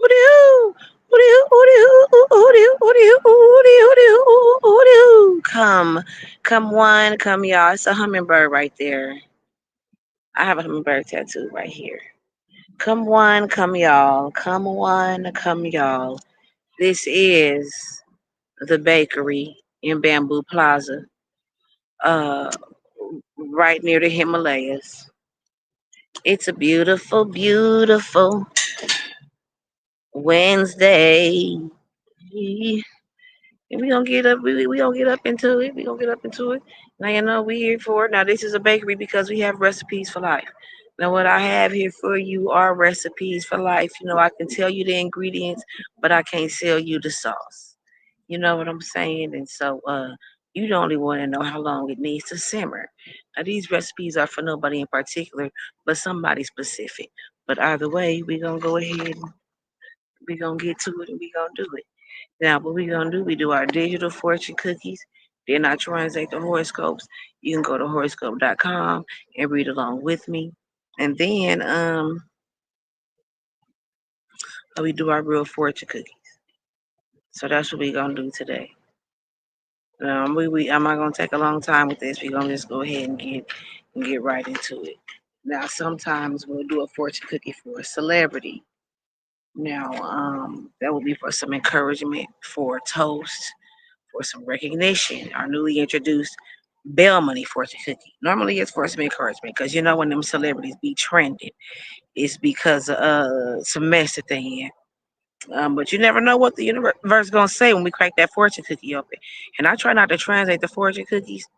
Hooty-hoo, hooty-hoo, hooty-hoo, hooty-hoo, hooty-hoo, hooty-hoo, hooty-hoo. Come one, come y'all. It's a hummingbird right there. I have a hummingbird tattoo right here. Come one, come y'all. Come one, come y'all. This is the bakery in Bamboo Plaza, uh, right near the Himalayas. It's a beautiful, beautiful Wednesday. And we gonna get up. We gonna get up into it. We gonna get up into it. Now you know we here for it. Now this is a bakery because we have recipes for life. Now what I have here for you are recipes for life. You know I can tell you the ingredients, but I can't sell you the sauce. You know what I'm saying? And so you only want to know how long it needs to simmer. Now these recipes are for nobody in particular, but somebody specific. But either way, we gonna go ahead and we gonna get to it and we gonna do it. Now, what we gonna do? We do our digital fortune cookies. Then I translate the horoscopes. You can go to horoscope.com and read along with me. And then we do our real fortune cookie. So that's what we gonna do today. I'm not gonna take a long time with this. We gonna just go ahead and get right into it. Now, sometimes we'll do a fortune cookie for a celebrity. Now, that will be for some encouragement, for a toast, for some recognition. Our newly introduced bail money fortune cookie. Normally it's for some encouragement because you know when them celebrities be trending, it's because of some mess that they in. But you never know what the universe is gonna say when we crack that fortune cookie open. And I try not to translate the fortune cookies,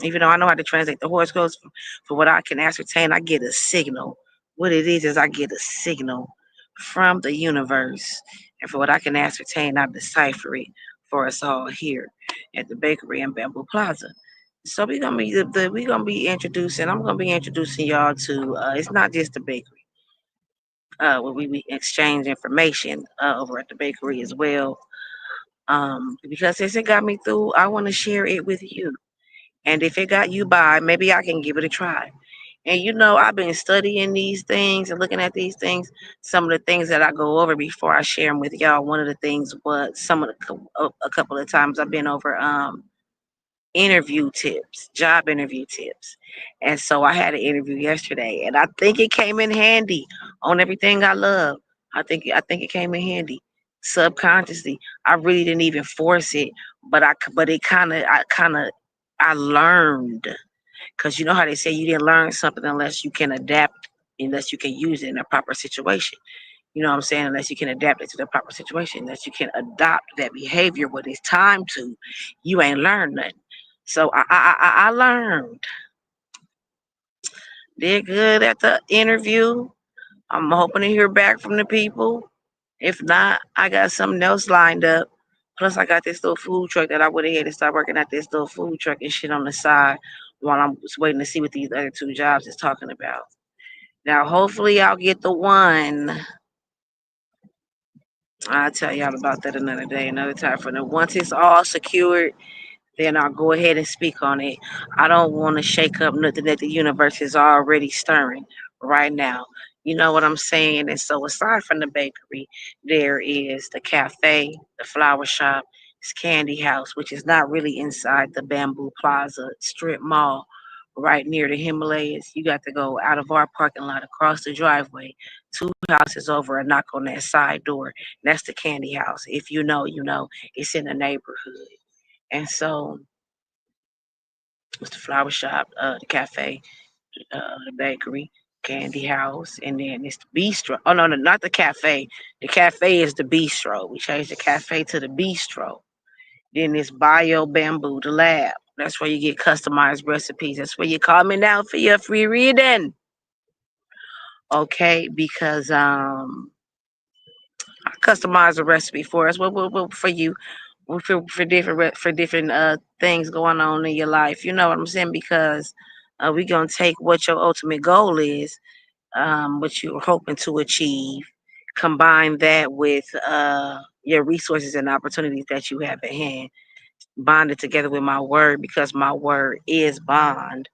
even though I know how to translate the horoscopes. For what I can ascertain, I get a signal. What it is I get a signal from the universe, and for what I can ascertain, I decipher it for us all here at the bakery in Bamboo Plaza. So we gonna be introducing. I'm gonna be introducing y'all to. It's not just the bakery where we exchange information over at the bakery as well. Because since it got me through, I want to share it with you. And if it got you by, maybe I can give it a try. And you know, I've been studying these things and looking at these things. Some of the things that I go over before I share them with y'all. One of the things was a couple of times I've been over interview tips, job interview tips. And so I had an interview yesterday and I think it came in handy on everything I love. I think it came in handy subconsciously. I really didn't even force it, but it I learned because you know how they say you didn't learn something unless you can adapt, unless you can use it in a proper situation. You know what I'm saying? Unless you can adapt it to the proper situation, unless you can adopt that behavior when it's time to, you ain't learned nothing. So I learned. Did good at the interview. I'm hoping to hear back from the people. If not, I got something else lined up. Plus, I got this little food truck that I went ahead and start working at this little food truck and shit on the side while I'm just waiting to see what these other two jobs is talking about. Now, hopefully, I'll get the one. I'll tell y'all about that another day, another time. For the once it's all secured, then I'll go ahead and speak on it. I don't want to shake up nothing that the universe is already stirring right now. You know what I'm saying? And so, aside from the bakery, there is the cafe, the flower shop, it's Candy House, which is not really inside the Bamboo Plaza strip mall, right near the Himalayas. You got to go out of our parking lot, across the driveway, two houses over, and knock on that side door. That's the Candy House. If you know, you know. It's in the neighborhood. And so it's the flower shop, the cafe, the bakery, candy house, and then it's the bistro. Oh no, no, not the cafe. The cafe is the bistro. We changed the cafe to the bistro. Then it's Bio Bamboo, the lab. That's where you get customized recipes. That's where you call me now for your free reading. Okay, because I customize a recipe for us. For you, for different things going on in your life. You know what I'm saying? Because we're gonna take what your ultimate goal is, what you're hoping to achieve, combine that with your resources and opportunities that you have at hand, bond it together with my word because my word is bond.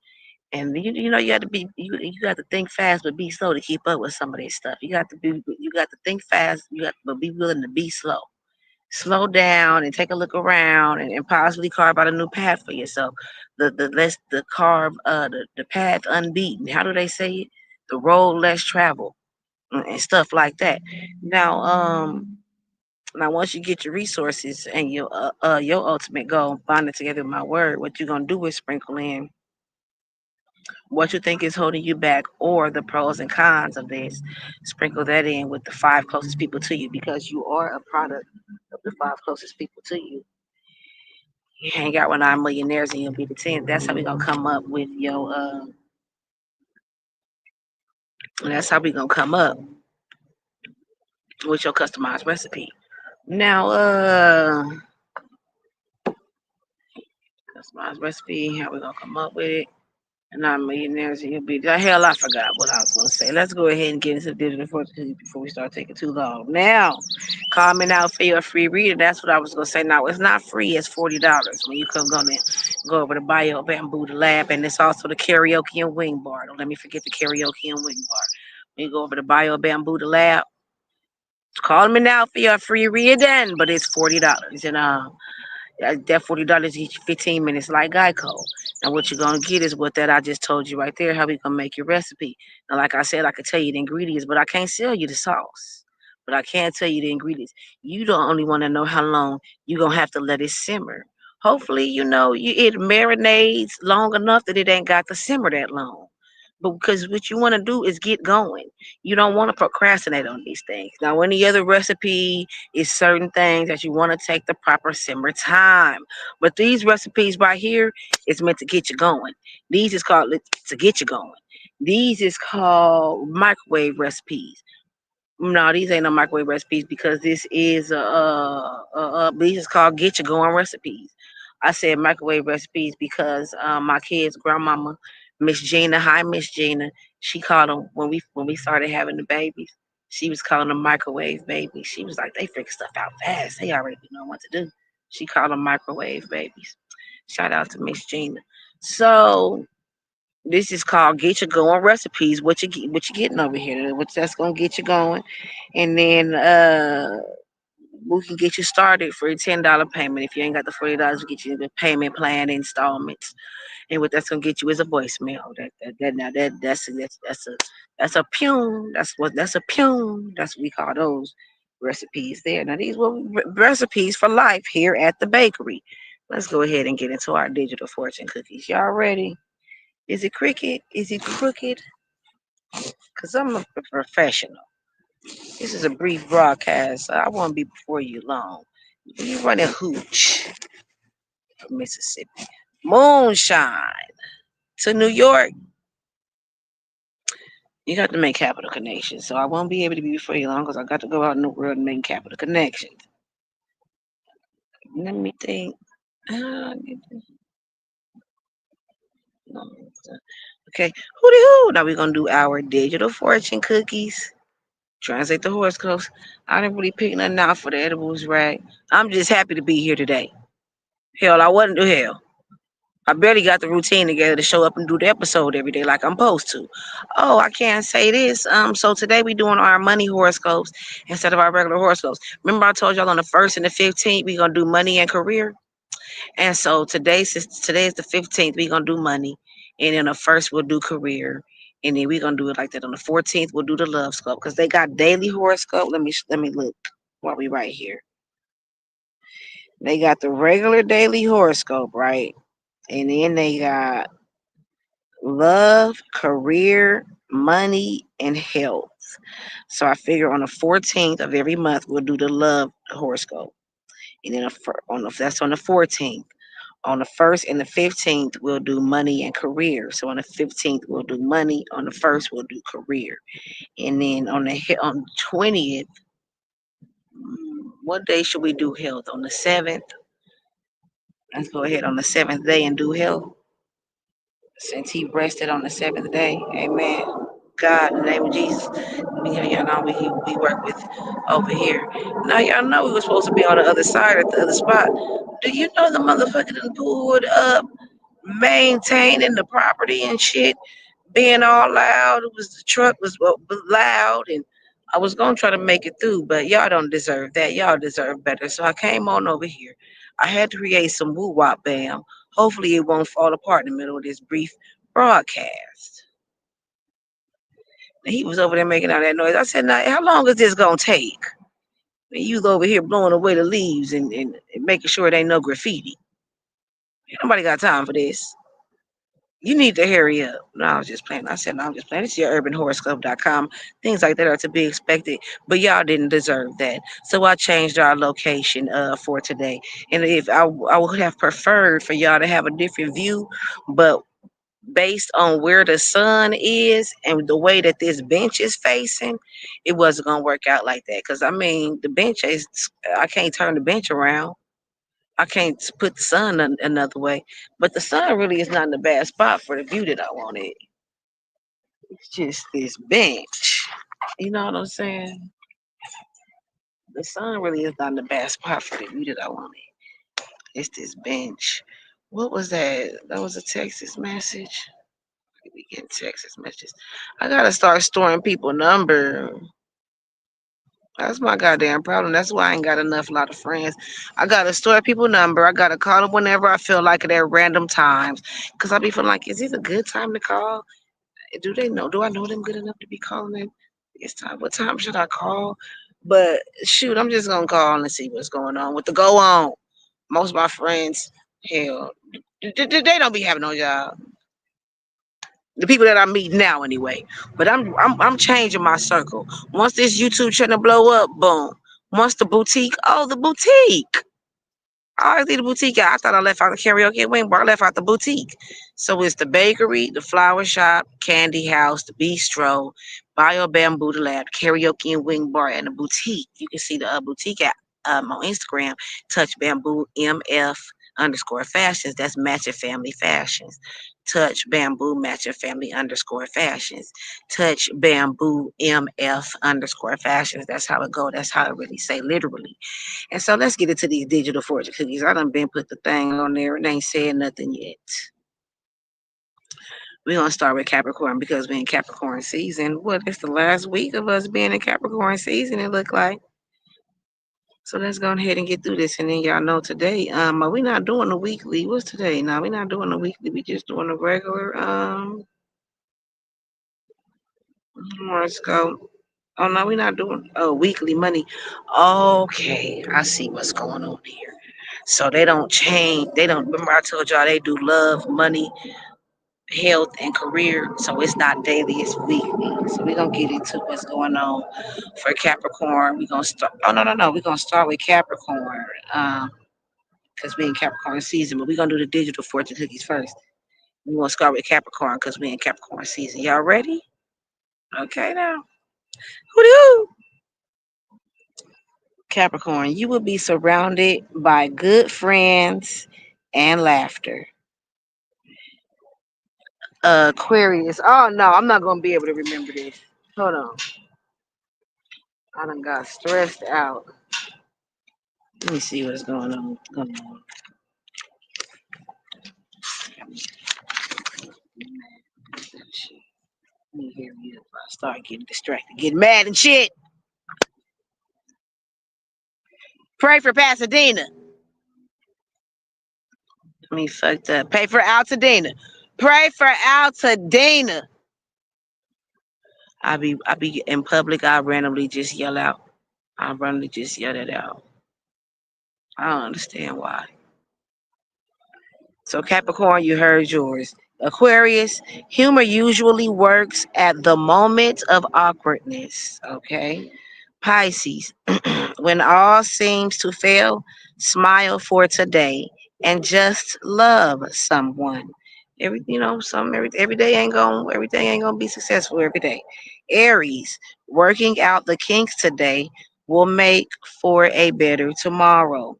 And you know you got to think fast but be slow to keep up with some of this stuff. You You got to think fast. You got to be willing to be slow. Slow down and take a look around and possibly carve out a new path for yourself. The carve the path unbeaten. How do they say it? The road less traveled and stuff like that. Now, now once you get your resources and your ultimate goal, bind it together with my word. What you're gonna do is sprinkle in what you think is holding you back or the pros and cons of this. Sprinkle that in with the five closest people to you because you are a product of the five closest people to you. You hang out with nine millionaires and you'll be the 10th. That's how we gonna come up with your that's how we gonna come up with your customized recipe. Now customized recipe, how we gonna come up with it. And nine millionaires and you'll be the hell I forgot what I was gonna say. Let's go ahead and get into digital fortune before we start taking too long. Now, comment out for your free reader. That's what I was gonna say. Now it's not free, it's $40 when you come go over to Bio Bamboo the Lab, and it's also the karaoke and wing bar. Don't let me forget the karaoke and wing bar. When you go over to Bio Bamboo the Lab, call me now for your free reading, but it's $40. And that $40 each 15 minutes like Geico. Now what you're gonna get is what that I just told you right there, how we gonna make your recipe. Now, like I said, I could tell you the ingredients, but I can't sell you the sauce. But I can tell you the ingredients. You don't only want to know how long you're gonna have to let it simmer. Hopefully, it marinades long enough that it ain't got to simmer that long. But because what you want to do is get going. You don't want to procrastinate on these things. Now, any other recipe is certain things that you want to take the proper simmer time. But these recipes right here is meant to get you going. These is called to get you going. These is called microwave recipes. No, these ain't no microwave recipes because this is these is called get you going recipes. I said microwave recipes because my kid's grandmama, Miss Gina, hi Miss Gina, she called them when we started having the babies. She was calling them microwave babies. She was like, they figure stuff out fast. They already know what to do. She called them microwave babies. Shout out to Miss Gina. So this is called get you going recipes. What you getting over here? What's that's gonna get you going, and then we can get you started for a $10 payment. If you ain't got the $40, we get you the payment plan installments. And what that's gonna get you is a voicemail. That now that's a pune. That's a pune. That's what we call those recipes there. Now these were recipes for life here at the bakery. Let's go ahead and get into our digital fortune cookies. Y'all ready? Is it cricket? Is it crooked? Because I'm a professional. This is a brief broadcast. So I won't be before you long. You running hooch from Mississippi. Moonshine to New York. You got to make capital connections. So I won't be able to be before you long because I got to go out in the world and make capital connections. Let me think. Uh, okay. Hooty hoo. Now we're going to do our digital fortune cookies. Translate the horoscopes. I didn't really pick nothing out for the edibles, right? I'm just happy to be here today. Hell, I wasn't do hell. I barely got the routine together to show up and do the episode every day like I'm supposed to. Oh, I can't say this. So today we doing our money horoscopes instead of our regular horoscopes. Remember I told y'all on the 1st and the 15th we gonna do money and career. And so since today is the 15th, we gonna do money, and then the first we'll do career, and then we gonna do it like that. On the 14th we'll do the love scope because they got daily horoscope. Let me look while we right here. They got the regular daily horoscope, right? And then they got love, career, money, and health. So I figure on the 14th of every month we'll do the love horoscope, and then that's on the 14th. On the 1st and the 15th we'll do money and career. So on the 15th we'll do money. On the 1st we'll do career, and then on the 20th, what day should we do health? On the 7th. Let's go ahead on the 7th day and do health. Since he rested on the 7th day. Amen. God, in the name of Jesus. Y'all know we work with over here. Now y'all know we were supposed to be on the other side at the other spot. Do you know the motherfucker done pulled up, maintaining the property and shit, being all loud? It was the truck was loud and I was gonna try to make it through, but y'all don't deserve that. Y'all deserve better. So I came on over here. I had to create some woo wop bam. Hopefully it won't fall apart in the middle of this brief broadcast. And he was over there making all that noise. I said, now, how long is this gonna take? And you was over here blowing away the leaves and making sure it ain't no graffiti. Ain't nobody got time for this. You need to hurry up. No, I was just playing. I said, no, I'm just playing. It's your urbanhoroscope.com. Things like that are to be expected, but y'all didn't deserve that. So I changed our location for today. And if I would have preferred for y'all to have a different view, but based on where the sun is and the way that this bench is facing, it wasn't going to work out like that. Because, I mean, the bench is, I can't turn the bench around. I can't put the sun another way, but the sun really is not in the bad spot for the view that I wanted. It's just this bench. You know what I'm saying? The sun really is not in the bad spot for the view that I wanted. It's this bench. What was that? That was a Texas message. We getting Texas messages. I gotta start storing people number. That's my goddamn problem. That's why I ain't got enough lot of friends. I gotta store people number. I gotta call them whenever I feel like it at random times. Cause I be feeling like, is it a good time to call? Do they know? Do I know them good enough to be calling them? It's time. What time should I call? But shoot, I'm just gonna call and see what's going on with the go on. Most of my friends, hell, they don't be having no job. The people that I meet now, anyway. But I'm changing my circle. Once this YouTube channel blow up, boom. Once the boutique, oh, the boutique. I always leave the boutique out. I thought I left out the karaoke wing, but I left out the boutique. So it's the bakery, the flower shop, candy house, the bistro, bio bamboo, the lab, karaoke and wing bar, and the boutique. You can see the boutique at, on Instagram. Touch bamboo MF underscore fashions. That's matching family fashions. Touch bamboo matching family underscore fashions. Touch bamboo MF underscore fashions. That's how it go. That's how it really say literally. And so let's get into these digital fortune cookies. I done been put the thing on there and ain't said nothing yet. We're gonna start with Capricorn because we're in Capricorn season. What is the last week of us being in Capricorn season, it look like. So let's go ahead and get through this. And then y'all know today, we not doing the weekly. What's today? No, we're not doing the weekly. We just doing a regular horoscope. Oh no, we're not doing weekly money. Okay, I see what's going on here. So they don't change. They don't remember I told y'all they do love, money, health, and career. So it's not daily, it's weekly. So we're gonna get into what's going on for Capricorn. We're gonna start no. We're gonna start with Capricorn. Because we in Capricorn season, but we're gonna do the digital fortune cookies first. We're gonna start with Capricorn because we in Capricorn season. Y'all ready? Okay now. Hoo-doo! Capricorn, you will be surrounded by good friends and laughter. Aquarius. Oh no, I'm not gonna be able to remember this. Hold on. I done got stressed out. Let me see what's going on. Come on. Let me hear you if I start getting distracted, getting mad and shit. Pray for Pasadena. I mean, fucked up. Pay for Altadena. Pray for Altadena. I be in public. I randomly just yell out. I randomly just yell it out. I don't understand why. So Capricorn, you heard yours. Aquarius, humor usually works at the moment of awkwardness. Okay. Pisces, when all seems to fail, smile for today and just love someone. Every day ain't gonna everything ain't gonna be successful every day. Aries, working out the kinks today will make for a better tomorrow.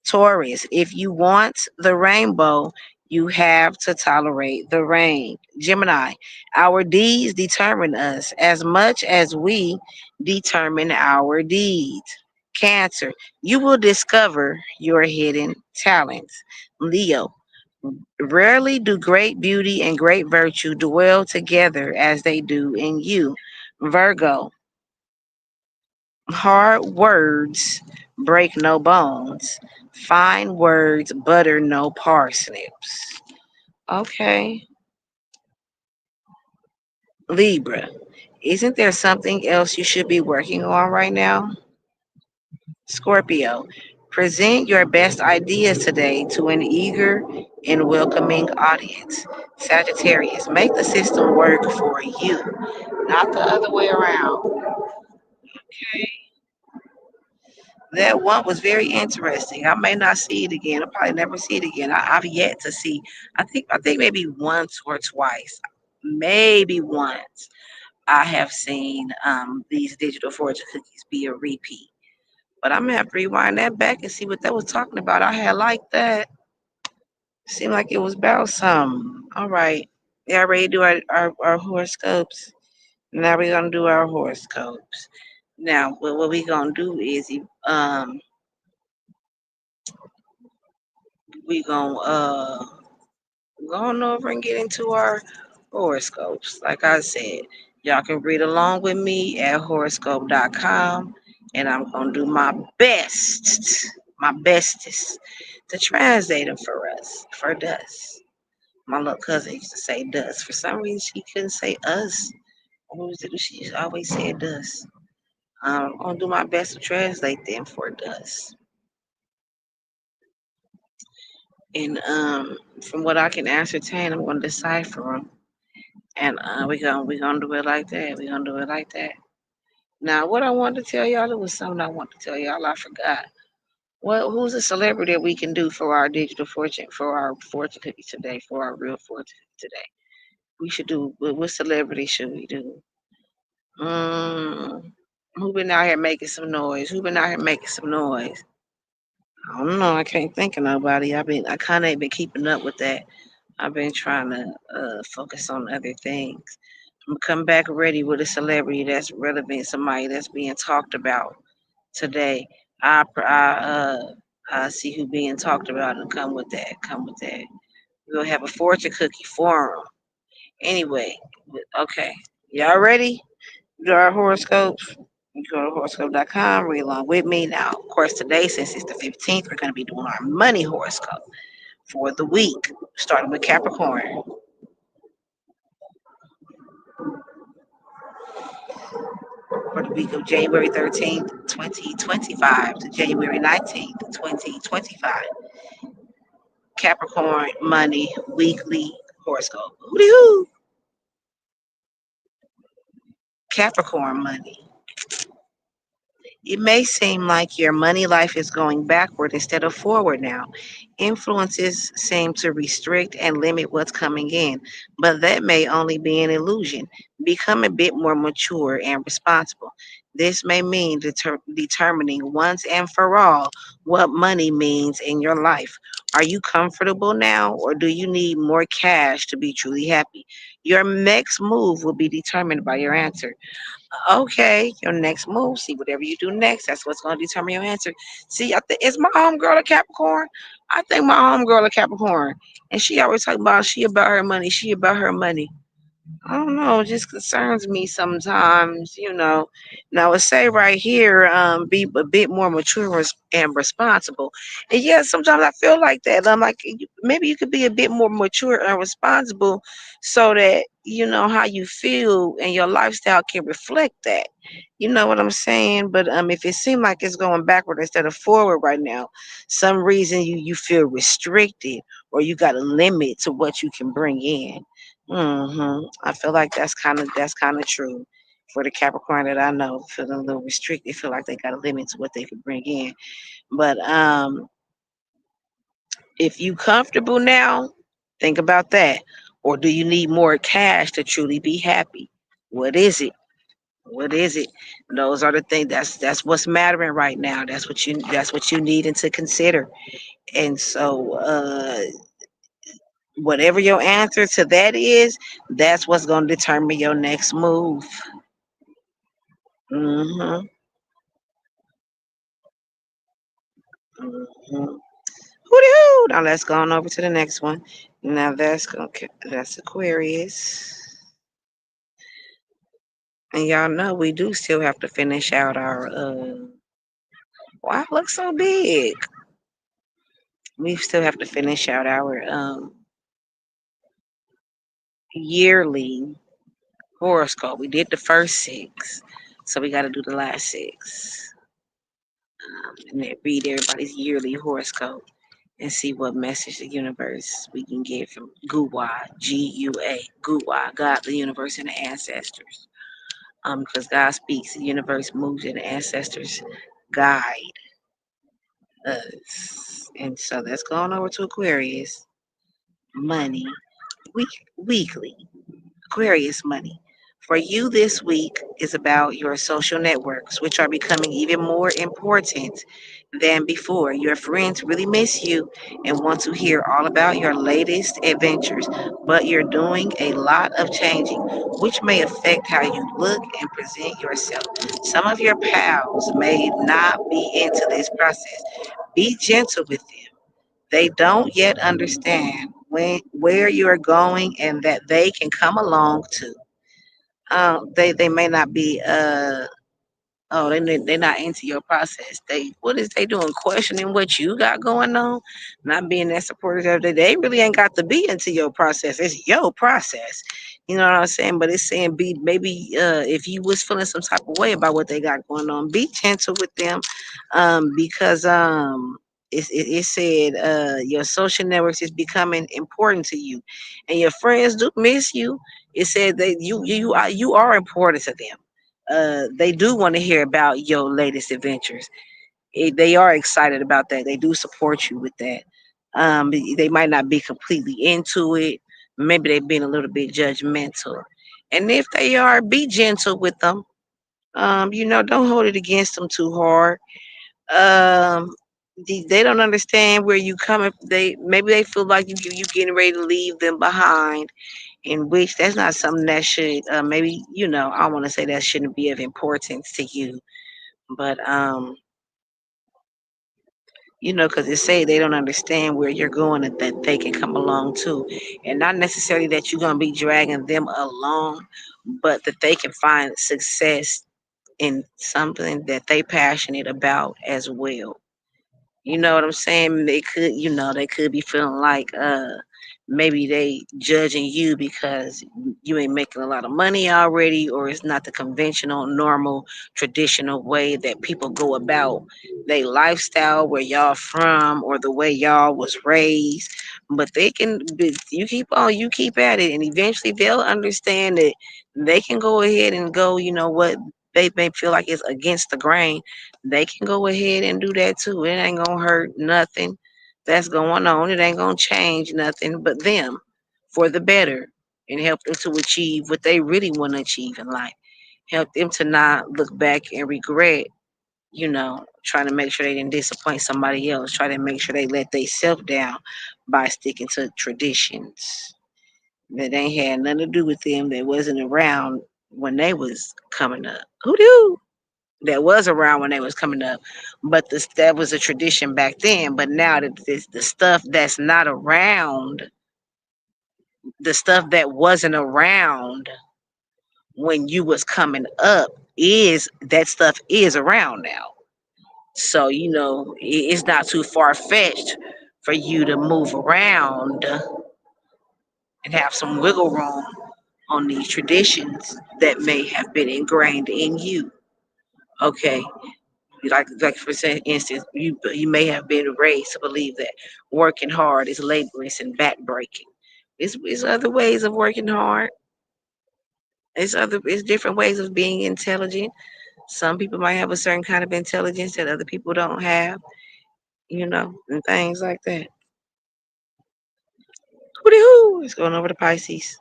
Taurus, if you want the rainbow, you have to tolerate the rain. Gemini, our deeds determine us as much as we determine our deeds. Cancer, you will discover your hidden talents. Leo, rarely do great beauty and great virtue dwell together as they do in you. Virgo, Hard words break no bones. Fine words butter no parsnips. Okay. Libra. Isn't there something else you should be working on right now? Scorpio. Present your best ideas today to an eager and welcoming audience. Sagittarius. Make the system work for you, not the other way around. Okay. That one was very interesting. I may not see it again. I'll probably never see it again. I've yet to see. I think maybe once or twice, maybe once. I have seen these digital fortune cookies be a repeat. But I'm gonna have to rewind that back and see what that was talking about. I had liked that. Seemed like it was about something. All right. Yeah, ready to do our horoscopes. Now we're gonna do our horoscopes. Now what we gonna do is we gonna go on over and get into our horoscopes. Like I said, y'all can read along with me at horoscope.com, and I'm going to do my bestest to translate them for us, for us. My little cousin used to say "does." For some reason, she couldn't say "us." What was it? She always said "does." I'm going to do my best to translate them for "does." And from what I can ascertain, I'm going to decipher them. And we gonna do it like that. We gonna do it like that. Now, what I wanted to tell y'all, it was something I wanted to tell y'all. I forgot. Who's a celebrity that we can do for our digital fortune, for our fortune cookie today, for our real fortune cookie today? We should do. What celebrity should we do? Mm, who been out here making some noise? Who been out here making some noise? I don't know. I can't think of nobody. I kind of ain't been keeping up with that. I've been trying to focus on other things. I'm gonna come back ready with a celebrity that's relevant, somebody that's being talked about today. I see who being talked about and come with that. Come with that. We'll have a fortune cookie forum. Anyway, okay, y'all ready? Do our horoscopes. You go to horoscope.com, read along with me. Now, of course, today, since it's the 15th, we're going to be doing our money horoscope for the week, starting with Capricorn. For the week of January 13th, 2025 to January 19th, 2025. Capricorn Money Weekly Horoscope. Hoo-dee-hoo. Capricorn Money. It may seem like your money life is going backward instead of forward now. Influences seem to restrict and limit what's coming in, but that may only be an illusion. Become a bit more mature and responsible. This may mean determining once and for all what money means in your life. Are you comfortable now, or do you need more cash to be truly happy? Your next move will be determined by your answer. Okay, your next move. See, whatever you do next, that's what's going to determine your answer. See, I think it's my homegirl a Capricorn. I think my homegirl a Capricorn, and she always talk about she about her money. She about her money. I don't know, it just concerns me sometimes. Now it say right here, be a bit more mature and responsible. And yeah, sometimes I feel like that. I'm like, maybe you could be a bit more mature and responsible so that you know how you feel and your lifestyle can reflect that. You know what I'm saying? But if it seems like it's going backward instead of forward right now, some reason you feel restricted or you got a limit to what you can bring in. I feel like that's kind of true for the Capricorn that I know, feeling a little restricted, feel like they got a limit to what they can bring in. But if you comfortable now, think about that. Or do you need more cash to truly be happy? What is it? What is it? Those are the things that's what's mattering right now. That's what you needing to consider. And so whatever your answer to that is, that's what's going to determine your next move. Mm-hmm. Mm-hmm. Hoo-dee-hoo. Now let's go on over to the next one. Now that's Aquarius. And y'all know we do still have to finish out our why it looks so big? We still have to finish out our yearly horoscope. We did the first six, so we got to do the last six, and then read everybody's yearly horoscope and see what message the universe we can get from Gua, Gua, Gua, God, the universe, and the ancestors. Because God speaks, the universe moves, and the ancestors guide us. And so that's going over to Aquarius. Money, weekly. Aquarius money. For you this week is about your social networks, which are becoming even more important than before. Your friends really miss you and want to hear all about your latest adventures, but you're doing a lot of changing, which may affect how you look and present yourself. Some of your pals may not be into this process. Be gentle with them. They don't yet understand where you're going and that they can come along too. They may not be they're not into your process. What is they doing? Questioning what you got going on, not being that supportive of it. They really ain't got to be into your process. It's your process. You know what I'm saying? But it's saying be maybe if you was feeling some type of way about what they got going on, be gentle with them, because it said your social networks is becoming important to you, and your friends do miss you. It said that you are important to them. They do want to hear about your latest adventures. They are excited about that. They do support you with that. They might not be completely into it. Maybe they've been a little bit judgmental. And if they are, be gentle with them. Don't hold it against them too hard. Um, they don't understand where you coming. They feel like you getting ready to leave them behind, in which that's not something that should maybe I want to say that shouldn't be of importance to you, but because it say they don't understand where you're going and that they can come along too, and not necessarily that you're going to be dragging them along, but that they can find success in something that they passionate about as well. You know what I'm saying? They could be feeling like maybe they judging you because you ain't making a lot of money already, or it's not the conventional, normal, traditional way that people go about their lifestyle where y'all from or the way y'all was raised. But you keep on, you keep at it, and eventually they'll understand that they can go ahead and go, what they may feel like is against the grain, they can go ahead and do that too. It ain't gonna hurt nothing that's going on. It ain't gonna change nothing but them for the better, and help them to achieve what they really want to achieve in life. Help them to not look back and regret, trying to make sure they didn't disappoint somebody else. Try to make sure they let themselves down by sticking to traditions that ain't had nothing to do with them, that wasn't around when they was coming up. Who knew? That was around when they was coming up, but that was a tradition back then. But now that the stuff that's not around, the stuff that wasn't around when you was coming up, is that stuff is around now. So it's not too far fetched for you to move around and have some wiggle room on these traditions that may have been ingrained in you. Okay, like for instance, you may have been raised to believe that working hard is laborious and backbreaking. It's other ways of working hard. It's different ways of being intelligent. Some people might have a certain kind of intelligence that other people don't have, and things like that. Hooty hoo! It's going over to Pisces.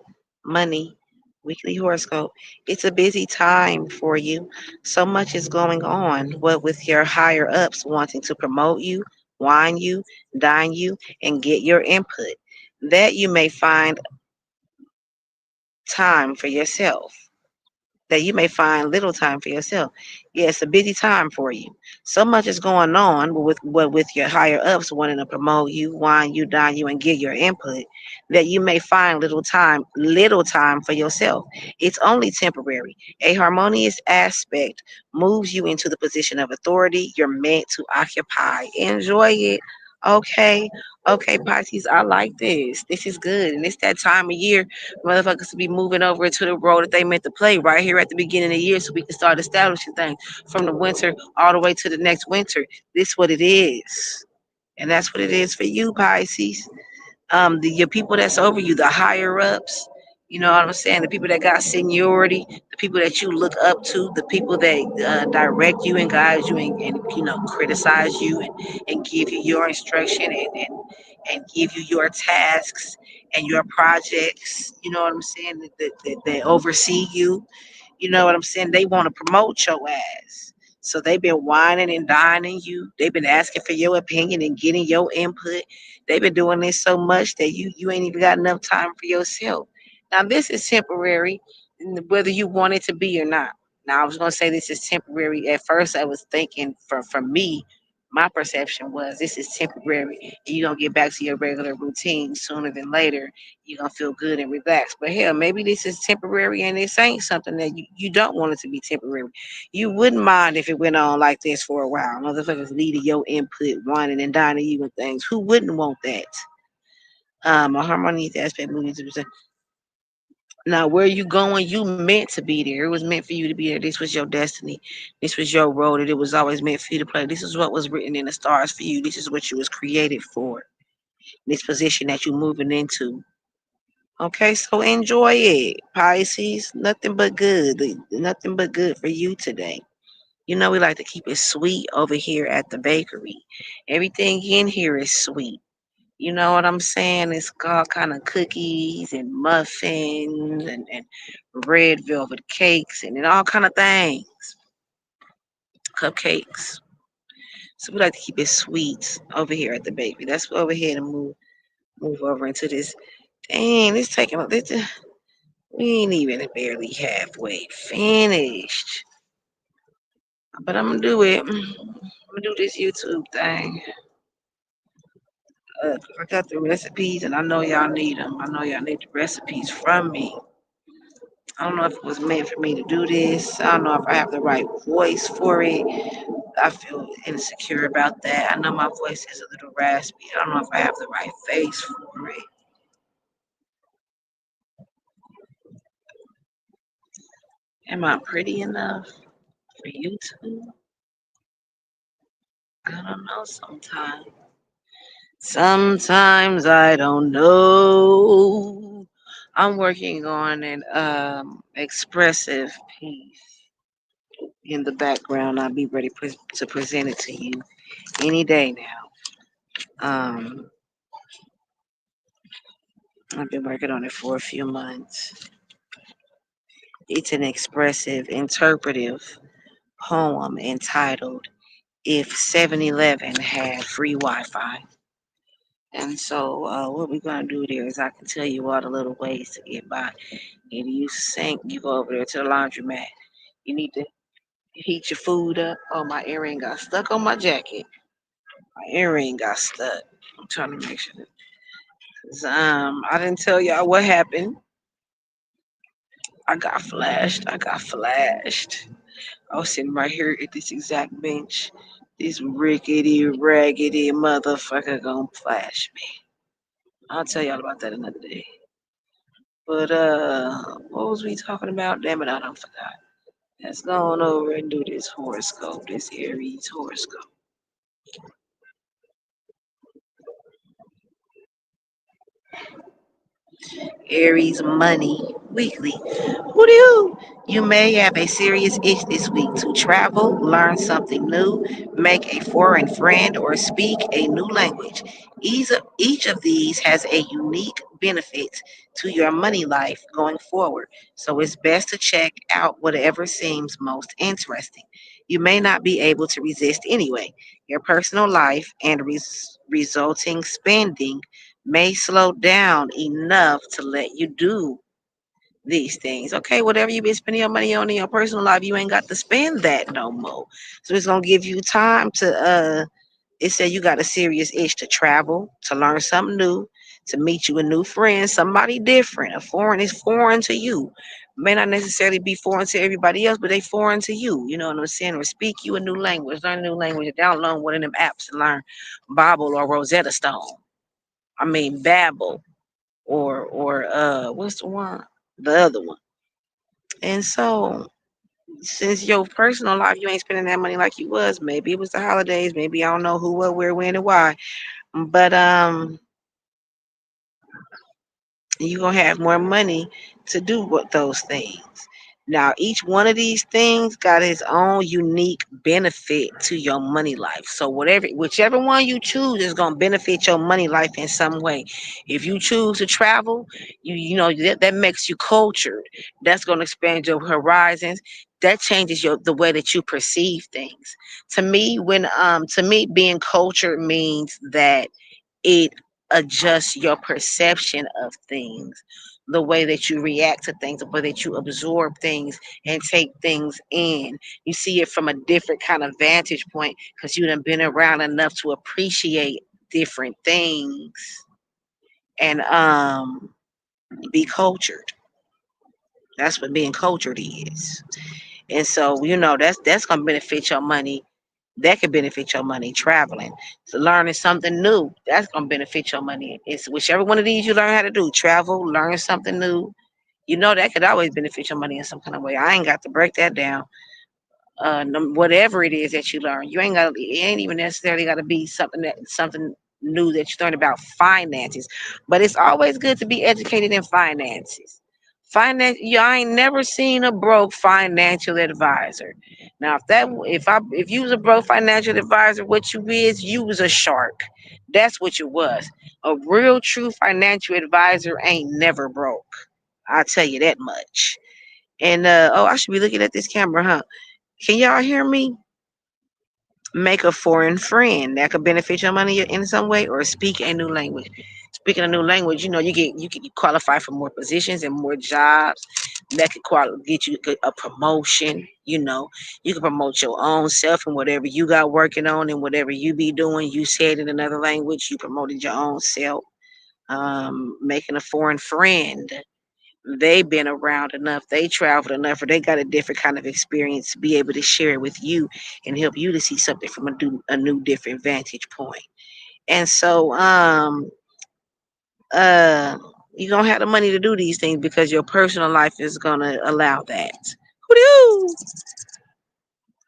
Money. Weekly horoscope. It's a busy time for you. So much is going on. What with your higher ups wanting to promote you, wine you, dine you, and get your input, that you may find time for yourself. that you may find little time for yourself. Yeah, it's a busy time for you. So much is going on with your higher ups wanting to promote you, wine you, dine you, and give your input that you may find little time for yourself. It's only temporary. A harmonious aspect moves you into the position of authority you're meant to occupy. Enjoy it. Okay. Okay, Pisces, I like this. This is good. And it's that time of year motherfuckers to be moving over into the role that they meant to play right here at the beginning of the year so we can start establishing things from the winter all the way to the next winter. This what it is. And that's what it is for you, Pisces. Your people that's over you, the higher ups, you know what I'm saying? The people that got seniority, the people that you look up to, the people that direct you and guide you and criticize you and give you your instruction and give you your tasks and your projects. You know what I'm saying? That oversee you. You know what I'm saying? They want to promote your ass. So they've been whining and dining you. They've been asking for your opinion and getting your input. They've been doing this so much that you ain't even got enough time for yourself. Now this is temporary, whether you want it to be or not. Now I was gonna say this is temporary. At first I was thinking for me, my perception was this is temporary and you're gonna get back to your regular routine sooner than later. You're gonna feel good and relaxed. But hell, maybe this is temporary and this ain't something that you don't want it to be temporary. You wouldn't mind if it went on like this for a while. Motherfuckers needing your input, whining and dining you and things. Who wouldn't want that? A harmonious aspect moving to now where you going, you meant to be there. It was meant for you to be there. This was your destiny. This was your role that it was always meant for you to play. This is what was written in the stars for you. This is what you was created for. This position that you're moving into. Okay, so enjoy it, Pisces. Nothing but good. Nothing but good for you today. You know we like to keep it sweet over here at the bakery. Everything in here is sweet. You know what I'm saying? It's all kind of cookies and muffins and red velvet cakes and all kind of things. Cupcakes. So we like to keep it sweet over here at the bakery. Let's go over here and move over into this. Dang, this taking this. We ain't even barely halfway finished. But I'm gonna do it. I'm gonna do this YouTube thing. I got the recipes and I know y'all need them. I know y'all need the recipes from me. I don't know if it was meant for me to do this. I don't know if I have the right voice for it. I feel insecure about that. I know my voice is a little raspy. I don't know if I have the right face for it. Am I pretty enough for YouTube? I don't know sometimes. Sometimes I don't know. I'm working on an expressive piece in the background. I'll be ready to present it to you any day now. I've been working on it for a few months. It's an expressive, interpretive poem entitled "If 7-Eleven Had Free Wi-Fi." And so, what we're gonna do there is I can tell you all the little ways to get by. If you sink, you go over there to the laundromat. You need to heat your food up. Oh, my earring got stuck on my jacket. My earring got stuck. I'm trying to make sure that 'cause, I didn't tell y'all what happened. I got flashed. I got flashed. I was sitting right here at this exact bench. This rickety, raggedy motherfucker gonna flash me. I'll tell y'all about that another day. But what was we talking about? Damn it, I don't forgot. Let's go on over and do this horoscope, this Aries horoscope. Aries money weekly. Who do you? You may have a serious itch this week to travel, learn something new, make a foreign friend, or speak a new language. Each of these has a unique benefit to your money life going forward, so it's best to check out whatever seems most interesting. You may not be able to resist anyway. Your personal life and resulting spending may slow down enough to let you do these things. Okay, whatever you been spending your money on in your personal life, you ain't got to spend that no more. So it's gonna give you time to it said you got a serious itch to travel, to learn something new, to meet you a new friend, somebody different. A foreign is foreign to you. May not necessarily be foreign to everybody else, but they foreign to you. You know what I'm saying? Or speak you a new language, learn a new language, download one of them apps and learn Bible or Rosetta Stone. I mean Babel or what's the one? The other one. And so since your personal life you ain't spending that money like you was, maybe it was the holidays, maybe I don't know who, what, where, when, and why. But you're gonna have more money to do what those things. Now, each one of these things got its own unique benefit to your money life. So whichever one you choose is gonna benefit your money life in some way. If you choose to travel, you know that makes you cultured. That's gonna expand your horizons. That changes the way that you perceive things. To me, being cultured means that it adjusts your perception of things, the way that you react to things, the way that you absorb things and take things in. You see it from a different kind of vantage point because you done been around enough to appreciate different things and be cultured. That's what being cultured is. And so, that's gonna benefit your money. That could benefit your money traveling. So learning something new, that's gonna benefit your money. It's whichever one of these you learn how to do, travel, learn something new. That could always benefit your money in some kind of way. I ain't got to break that down. Whatever it is that you learn, it ain't even necessarily got to be something new that you learn about finances, but it's always good to be educated in finances. Yeah, I ain't never seen a broke financial advisor. Now, if you was a broke financial advisor, what you was a shark. That's what you was. A real true financial advisor ain't never broke. I'll tell you that much. And I should be looking at this camera, huh? Can y'all hear me? Make a foreign friend that could benefit your money in some way, or speak a new language. Speaking a new language, you qualify for more positions and more jobs. That could get you a promotion. You can promote your own self and whatever you got working on and whatever you be doing. You said in another language, you promoted your own self. Making a foreign friend, they've been around enough, they traveled enough, or they got a different kind of experience to be able to share it with you and help you to see something from a new different vantage point. And so uh you're gonna have the money to do these things because your personal life is gonna allow that. Woo!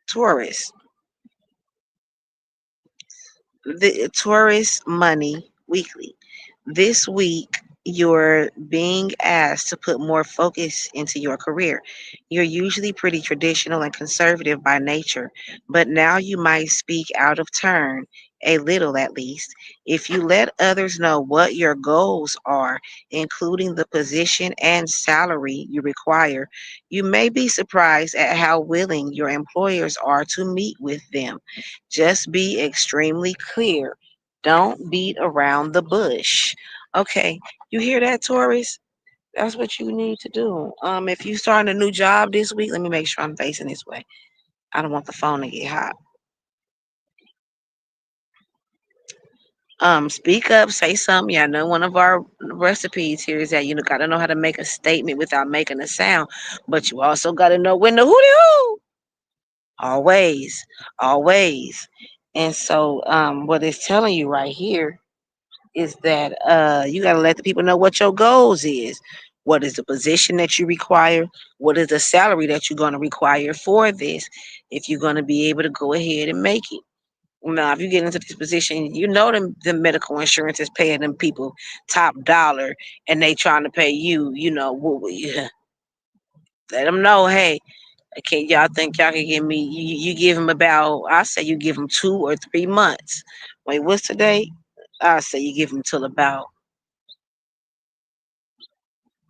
Taurus. The Taurus money weekly. This week, you're being asked to put more focus into your career. You're usually pretty traditional and conservative by nature, but now you might speak out of turn, a little at least, if you let others know what your goals are, including the position and salary you require. You may be surprised at how willing your employers are to meet with them. Just be extremely clear. Don't beat around the bush. Okay, you hear that, Taurus? That's what you need to do. If you starting a new job this week, let me make sure I'm facing this way. I don't want the phone to get hot. Speak up, say something. Yeah, I know one of our recipes here is that you gotta know how to make a statement without making a sound, but you also gotta know when to hooty hoo. Always, always. And so, what it's telling you right here is that you got to let the people know what your goals is. What is the position that you require? What is the salary that you're going to require for this? If you're going to be able to go ahead and make it. Now, if you get into this position, the medical insurance is paying them people top dollar, and they trying to pay you. Let them know, hey, okay, y'all think y'all can give me? You give them about. I say you give them 2 or 3 months. Wait, what's today? I say you give them till about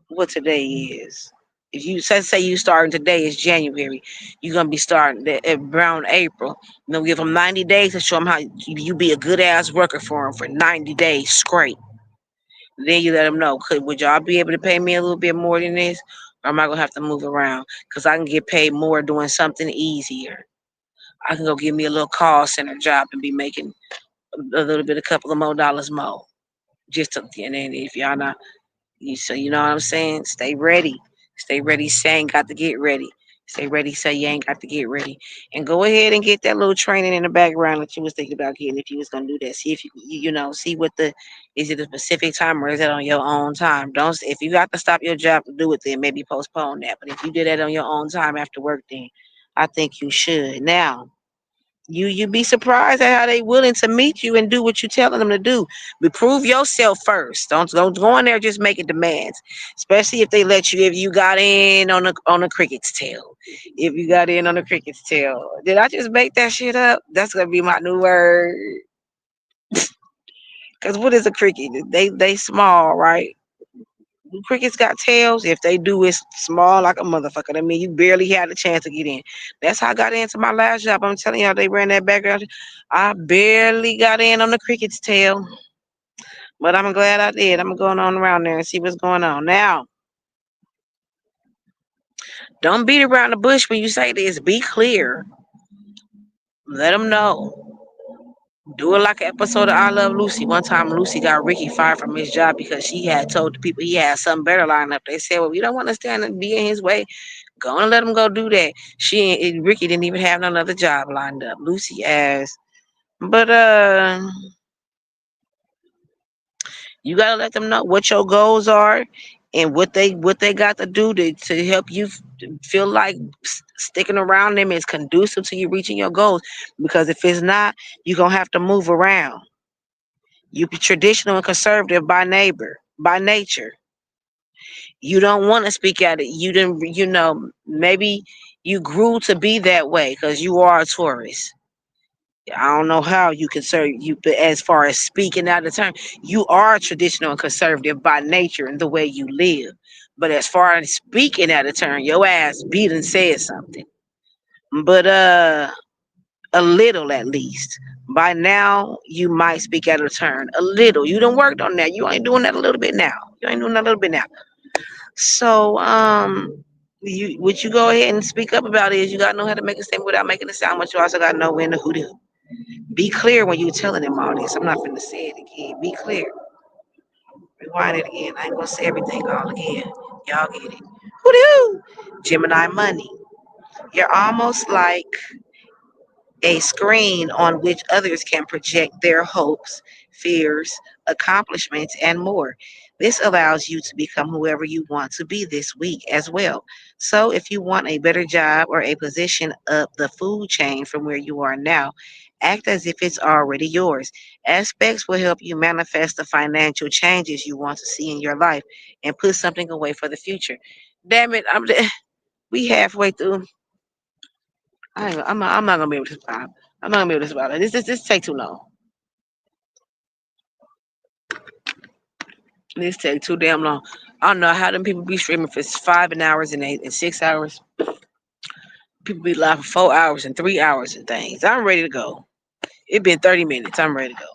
what today is. If you say you starting today is January, you're gonna be starting around April. You know, give them 90 days to show them how you be a good ass worker for them for 90 days straight. Then you let them know, would y'all be able to pay me a little bit more than this? Or am I gonna have to move around? Because I can get paid more doing something easier. I can go get me a little call center job and be making a little bit, a couple of more dollars more. Just to, and then if y'all not, so you know what I'm saying? Stay ready. Stay ready. Say ain't got to get ready. Stay ready. Say you ain't got to get ready. And go ahead and get that little training in the background that you was thinking about getting if you was gonna do that. See if see what the is it a specific time or is it on your own time? Don't if you got to stop your job to do it, then maybe postpone that. But if you did that on your own time after work, then I think you should. Now you be surprised at how they willing to meet you and do what you telling them to do. But prove yourself first. Don't go in there just making demands. Especially if they let you if you got in on the cricket's tail. If you got in on the cricket's tail. Did I just make that shit up? That's gonna be my new word. Cause what is a cricket? They small, right? Do crickets got tails? If they do, it's small like a motherfucker. I mean, you barely had a chance to get in. That's how I got into my last job. I'm telling y'all, they ran that background. I barely got in on the cricket's tail, but I'm glad I did. I'm going on around there and see what's going on. Now, don't beat around the bush when you say this. Be clear. Let them know. Do it like an episode of I Love Lucy. One time, Lucy got Ricky fired from his job because she had told the people he had something better lined up. They said, "Well, we don't want to stand and be in his way. Go and let him go do that." Ricky didn't even have another job lined up. Lucy asked, but you gotta let them know what your goals are and what they got to do to help you feel like sticking around them is conducive to you reaching your goals. Because if it's not, you're gonna have to move around. You be traditional and conservative by nature. You don't want to speak at it. You didn't, maybe you grew to be that way because you are a Taurus. I don't know how you can serve you, but as far as speaking out of turn, you are traditional and conservative by nature and the way you live. But as far as speaking out of turn, your ass beat and said something. But a little at least. By now, you might speak out of turn. A little. You done worked on that. You ain't doing that a little bit now. You ain't doing that a little bit now. So, you what you go ahead and speak up about is you gotta know how to make a statement without making it sound much. You also gotta know when to who to. Be clear when you're telling them all this. I'm not gonna say it again. Be clear. Rewind it again. I ain't gonna say everything all again. Y'all get it. Hoo Gemini money. You're almost like a screen on which others can project their hopes, fears, accomplishments, and more. This allows you to become whoever you want to be this week as well. So, if you want a better job or a position up the food chain from where you are now, act as if it's already yours. Aspects will help you manifest the financial changes you want to see in your life and put something away for the future. Damn it, we halfway through. I'm not gonna be able to survive. I'm not gonna be able to survive. This take too long. This take too damn long. I don't know how them people be streaming for 5 hours and 6 hours. People be live for 4 hours and 3 hours and things. I'm ready to go. It been 30 minutes. I'm ready to go.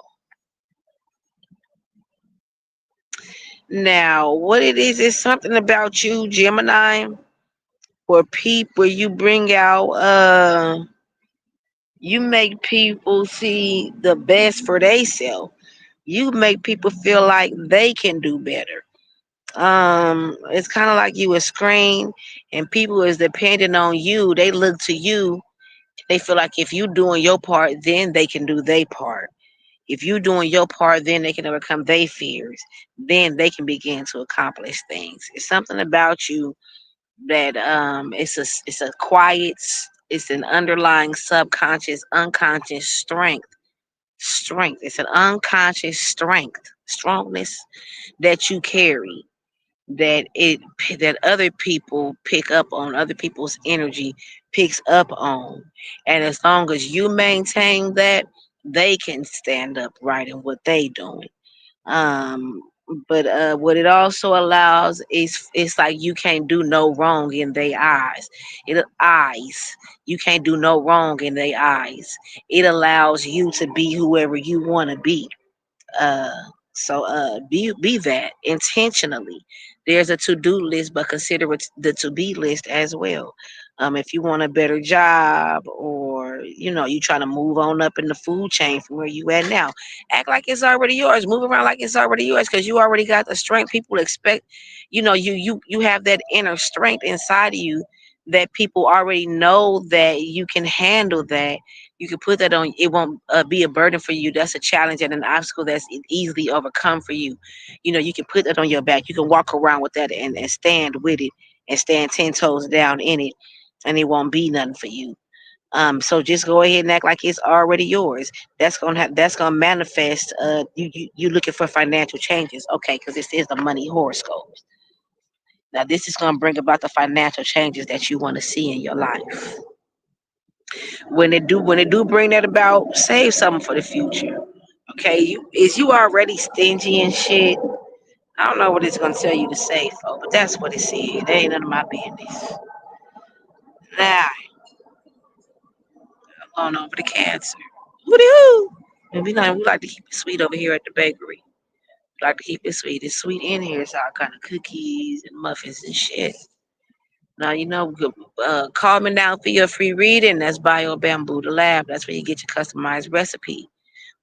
Now, what it is something about you, Gemini, where people you bring out you make people see the best for themselves. You make people feel like they can do better. It's kind of like you a screen and people is depending on you. They look to you. They feel like if you doing your part, then they can do their part. If you doing your part, then they can overcome their fears. Then they can begin to accomplish things. It's something about you that it's a quiet, it's an underlying subconscious unconscious strength. It's an unconscious strongness that you carry, that other people pick up on, other people's energy picks up on. And as long as you maintain that, they can stand up right in what they doing. um but what it also allows is it's like you can't do no wrong in their eyes. You can't do no wrong in their eyes. It allows you to be whoever you want to be. uh be that intentionally. There's a to-do list, but consider it the to-be list as well. If you want a better job, or you trying to move on up in the food chain from where you at now, act like it's already yours. Move around like it's already yours, because you already got the strength. People expect, you have that inner strength inside of you that people already know that you can handle that. You can put that on. It won't be a burden for you. That's a challenge and an obstacle that's easily overcome for you. You can put that on your back. You can walk around with that and stand with it, and stand 10 toes down in it, and it won't be nothing for you. So just go ahead and act like it's already yours. That's gonna manifest. You looking for financial changes, okay? Because this is the money horoscope. Now this is gonna bring about the financial changes that you want to see in your life. When it do bring that about, save something for the future. Okay, you already stingy and shit. I don't know what it's gonna tell you to save for, but that's what it said. It ain't none of my business. Now, I'm going over to Cancer. Hooty hoo! And we like to keep it sweet over here at the bakery. We like to keep it sweet. It's sweet in here. It's all kind of cookies and muffins and shit. Now call me now for your free reading. That's Bio Bamboo the Lab. That's where you get your customized recipe.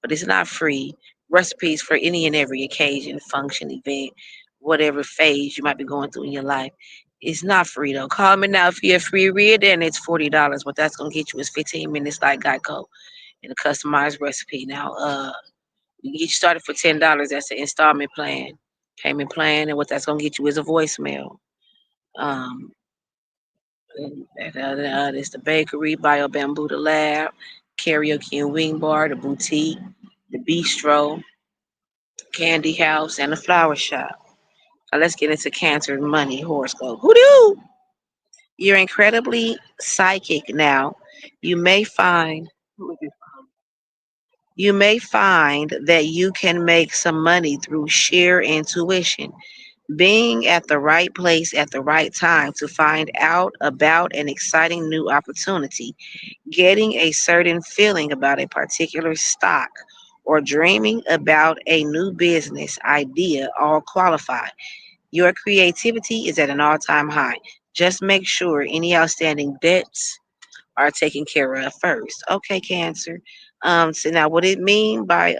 But it's not free. Recipes for any and every occasion, function, event, whatever phase you might be going through in your life. It's not free though. Call me now for your free reading. It's $40. What that's gonna get you is 15 minutes like Geico and a customized recipe. Now, we can get you started for $10. That's the installment plan, payment plan, and what that's gonna get you is a voicemail. Um, it's the bakery, Bio Bamboo, the lab, karaoke and wing bar, the boutique, the bistro, candy house, and the flower shop. Now let's get into Cancer money horoscope. Who do? You're incredibly psychic now. You may find you may find that you can make some money through sheer intuition, being at the right place at the right time to find out about an exciting new opportunity, getting a certain feeling about a particular stock, or dreaming about a new business idea all qualify. Your creativity is at an all time high. Just make sure any outstanding debts are taken care of first. Okay, Cancer. So now what it mean by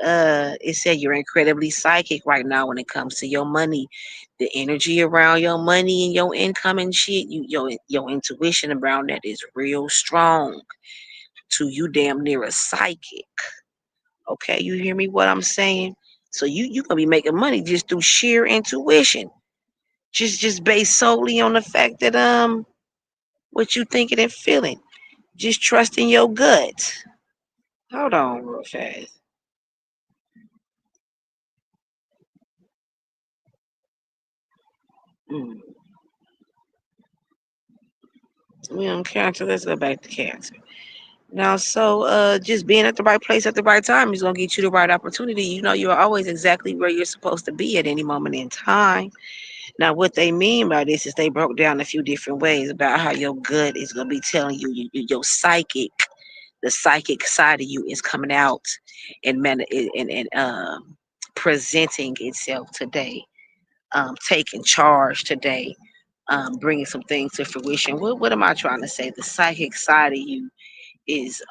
it said you're incredibly psychic right now when it comes to your money. The energy around your money and your income and shit, your intuition around that is real strong. To you damn near a psychic. Okay, you hear me what I'm saying? So you gonna be making money just through sheer intuition. Just based solely on the fact that what you thinking and feeling. Just trusting your gut. Hold on real fast. Mm. We on Cancer. Let's go back to Cancer. Now, so just being at the right place at the right time is gonna get you the right opportunity. You're always exactly where you're supposed to be at any moment in time. Now, what they mean by this is they broke down a few different ways about how your gut is gonna be telling your psychic, the psychic side of you is coming out and presenting itself today, taking charge today, bringing some things to fruition. What am I trying to say? The psychic side of you is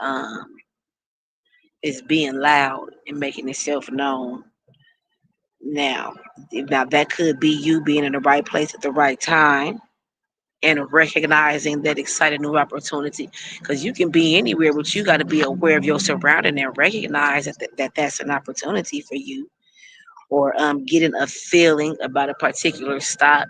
being loud and making itself known. Now, now that could be you being in the right place at the right time and recognizing that exciting new opportunity. Because you can be anywhere, but you got to be aware of your surrounding and recognize that's an opportunity for you. Or getting a feeling about a particular stock.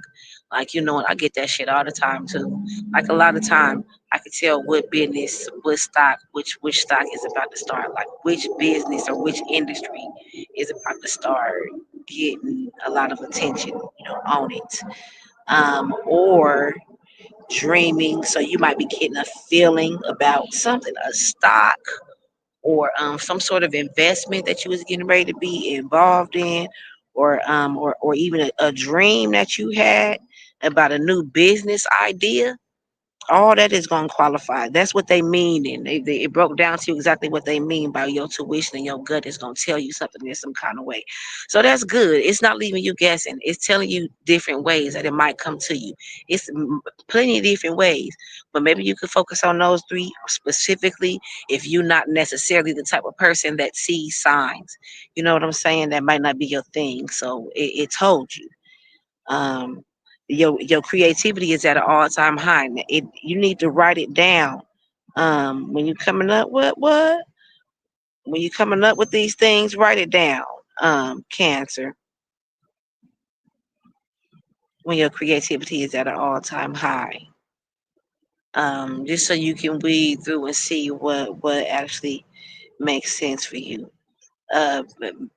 Like, I get that shit all the time too. Like a lot of time, I can tell what business, what stock, which stock is about to start. Like which business or which industry is about to start getting a lot of attention, on it. Or dreaming, so you might be getting a feeling about something, a stock, or some sort of investment that you was getting ready to be involved in, or even a dream that you had about a new business idea. All that is going to qualify. That's what they mean, and it broke down to you exactly what they mean by your tuition, and your gut is going to tell you something in some kind of way. So that's good. It's not leaving you guessing. It's telling you different ways that it might come to you. It's plenty of different ways, but maybe you could focus on those three specifically. If you're not necessarily the type of person that sees signs, you know what I'm saying, that might not be your thing. So it told you. um your creativity is at an all-time high. You need to write it down. When you coming up, what when you coming up with these things, write it down. Cancer, when your creativity is at an all-time high. Just so you can weed through and see what actually makes sense for you. uh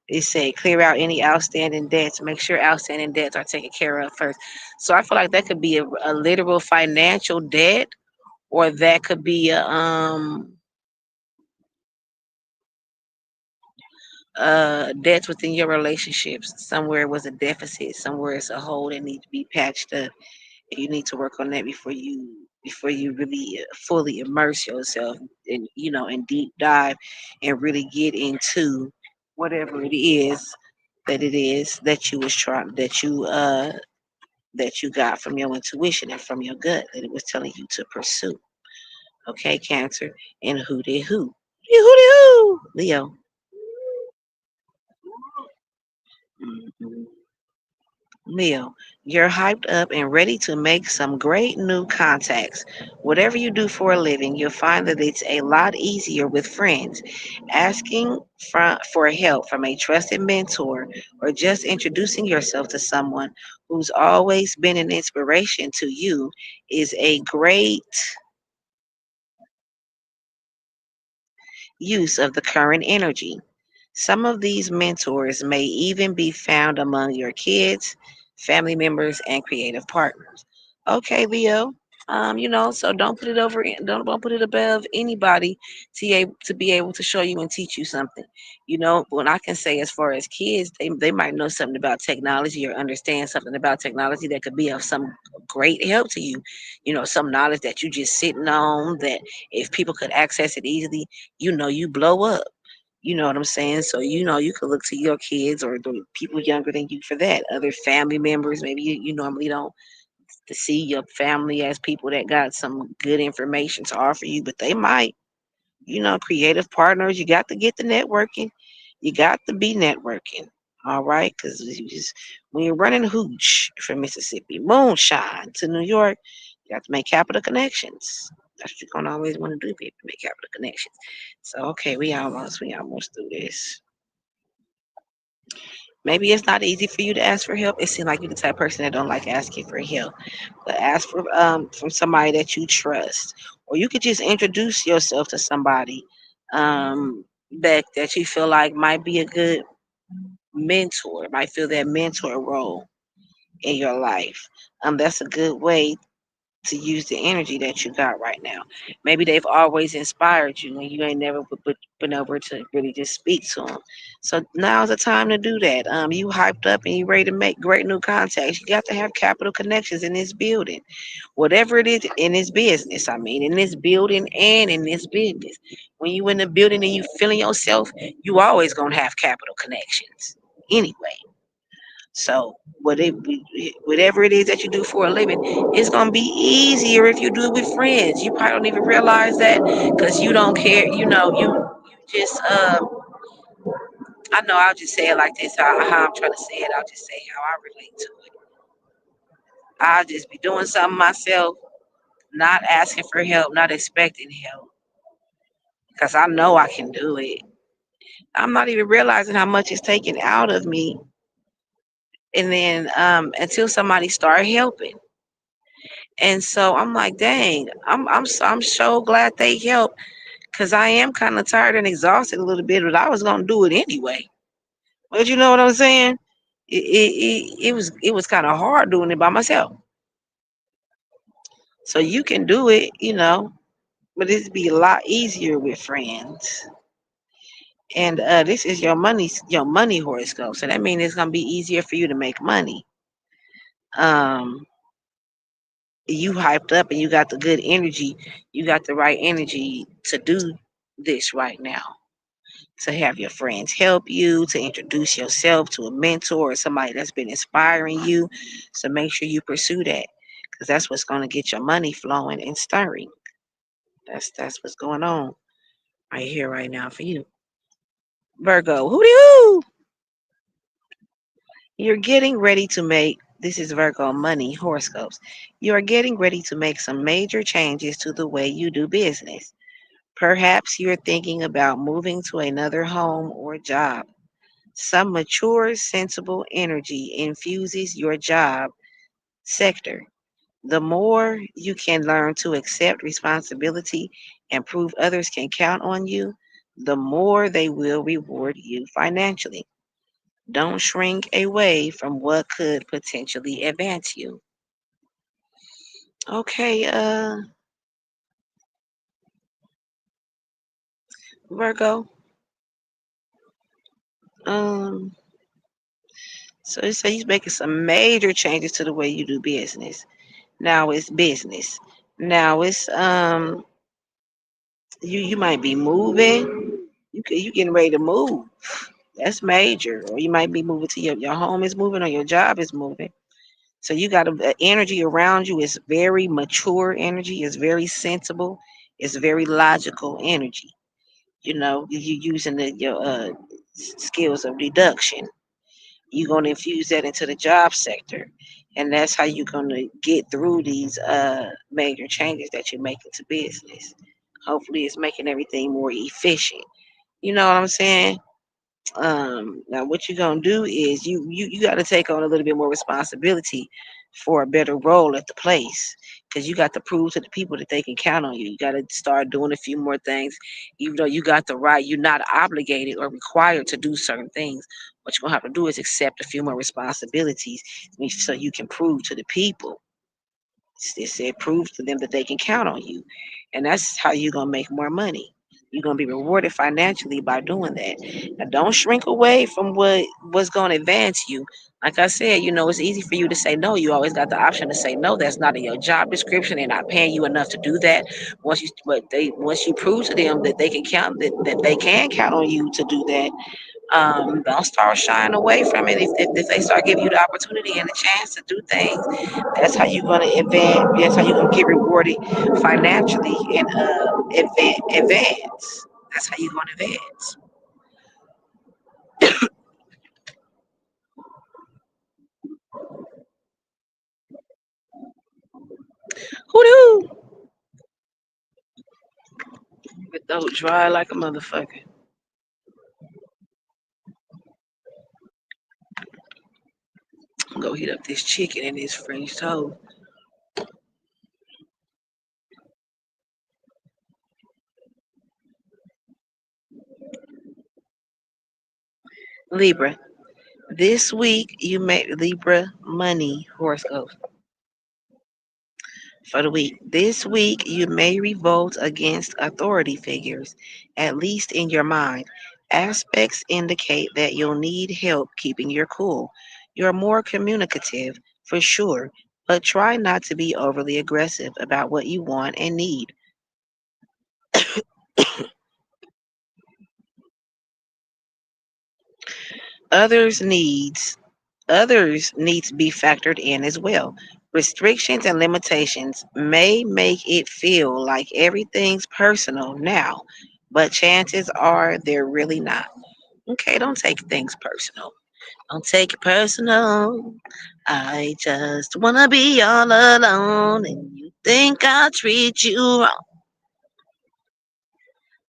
it say clear out any outstanding debts. Make sure outstanding debts are taken care of first. So I feel like that could be a literal financial debt, or that could be a debts within your relationships. Somewhere it was a deficit, somewhere it's a hole that needs to be patched up, and you need to work on that before you really fully immerse yourself in, and deep dive and really get into whatever it is that you was trying that you got from your intuition and from your gut, that it was telling you to pursue. Okay, Cancer. And who did who? Who did who? Leo. Mhm. Leo, you're hyped up and ready to make some great new contacts. Whatever you do for a living, you'll find that it's a lot easier with friends. Asking for help from a trusted mentor, or just introducing yourself to someone who's always been an inspiration to you, is a great use of the current energy. Some of these mentors may even be found among your kids, family members, and creative partners. Okay, Leo. So don't put it above anybody to be able to show you and teach you something. What I can say as far as kids, they might know something about technology or understand something about technology that could be of some great help to you. Some knowledge that you just sitting on, that if people could access it easily, you blow up. You know what I'm saying? So you could look to your kids or the people younger than you for that. Other family members, maybe you normally don't to see your family as people that got some good information to offer you, but they might. Creative partners. You got to get the networking. You got to be networking. All right, because when you're running hooch from Mississippi, moonshine to New York, you have to make capital connections. That's what you're gonna always want to do, baby. Make capital connections. So okay, we almost through this. Maybe it's not easy for you to ask for help. It seems like you're the type of person that don't like asking for help. But ask for from somebody that you trust. Or you could just introduce yourself to somebody that you feel like might be a good mentor, might fill that mentor role in your life. That's a good way to use the energy that you got right now. Maybe they've always inspired you and you ain't never been over to really just speak to them. So now's the time to do that. You hyped up and you ready to make great new contacts. You got to have capital connections in this building, whatever it is in this business. I mean, in this building and in this business. When you in the building and you feeling yourself, you always gonna have capital connections anyway. So whatever it is that you do for a living, it's gonna be easier if you do it with friends. You probably don't even realize that because you don't care. You just I know I'll just say it like this. How I'm trying to say it, I'll just say how I relate to it. I'll just be doing something myself, not asking for help, not expecting help, because I know I can do it. I'm not even realizing how much is taken out of me, and then until somebody start helping. And so I'm like, dang, I'm so glad they helped because I am kind of tired and exhausted a little bit, but I was gonna do it anyway. But you know what I'm saying? It was kind of hard doing it by myself. So you can do it, but it'd be a lot easier with friends. And this is your money horoscope, so that means it's gonna be easier for you to make money. Um, you hyped up and you got the good energy. You got the right energy to do this right now. To have your friends help you, to introduce yourself to a mentor or somebody that's been inspiring you. So make sure you pursue that because that's what's going to get your money flowing and stirring. That's what's going on right here, right now for you. Virgo, hooty hoo! You're getting ready to make, this is Virgo money horoscopes. You are getting ready to make some major changes to the way you do business. Perhaps you're thinking about moving to another home or job. Some mature, sensible energy infuses your job sector. The more you can learn to accept responsibility and prove others can count on you, the more they will reward you financially. Don't shrink away from what could potentially advance you. Okay, Virgo. Um, so it says he's making some major changes to the way you do business. Now it's business. Now it's you might be moving. You getting ready to move. That's major. Or you might be moving to your home is moving or your job is moving. So you got a energy around you is very mature energy, is very sensible, it's very logical energy. You know, you using your skills of deduction. You're gonna infuse that into the job sector, and that's how you're gonna get through these major changes that you're making to business. Hopefully, it's making everything more efficient. You know what I'm saying? Now what you're gonna do is you got to take on a little bit more responsibility for a better role at the place because you got to prove to the people that they can count on you. You got to start doing a few more things, even though you got the right. You're not obligated or required to do certain things. What you're gonna have to do is accept a few more responsibilities so you can prove to the people. It said prove to them that they can count on you. And that's how you're gonna make more money. You're gonna be rewarded financially by doing that. Now don't shrink away from what's gonna advance you. Like I said, you know, it's easy for you to say no. You always got the option to say no. That's not in your job description. They're not paying you enough to do that. Once you prove to them that they can count that they can count on you to do that, don't start shying away from it. If they start giving you the opportunity and the chance to do things, that's how you're going to advance. That's how you're going to get rewarded financially and advance. That's how you're going to advance. Hoo Your throat dry like a motherfucker. Go heat up this chicken and this French toast. Libra. This week you make Libra money horoscope for the week. This week, you may revolt against authority figures, at least in your mind. Aspects indicate that you'll need help keeping your cool. You're more communicative, for sure, but try not to be overly aggressive about what you want and need. Others' needs Others need to be factored in as well. Restrictions and limitations may make it feel like everything's personal now, but chances are they're really not. Okay, don't take things personal. Don't take it personal. I just wanna be all alone, and you think I'll treat you wrong.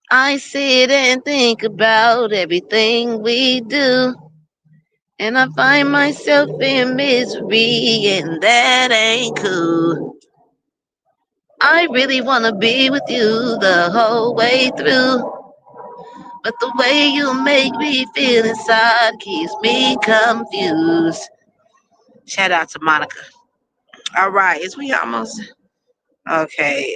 I sit and think about everything we do. And I find myself in misery, and that ain't cool. I really wanna be with you the whole way through. But the way you make me feel inside keeps me confused. Shout out to Monica. All right, is we almost okay?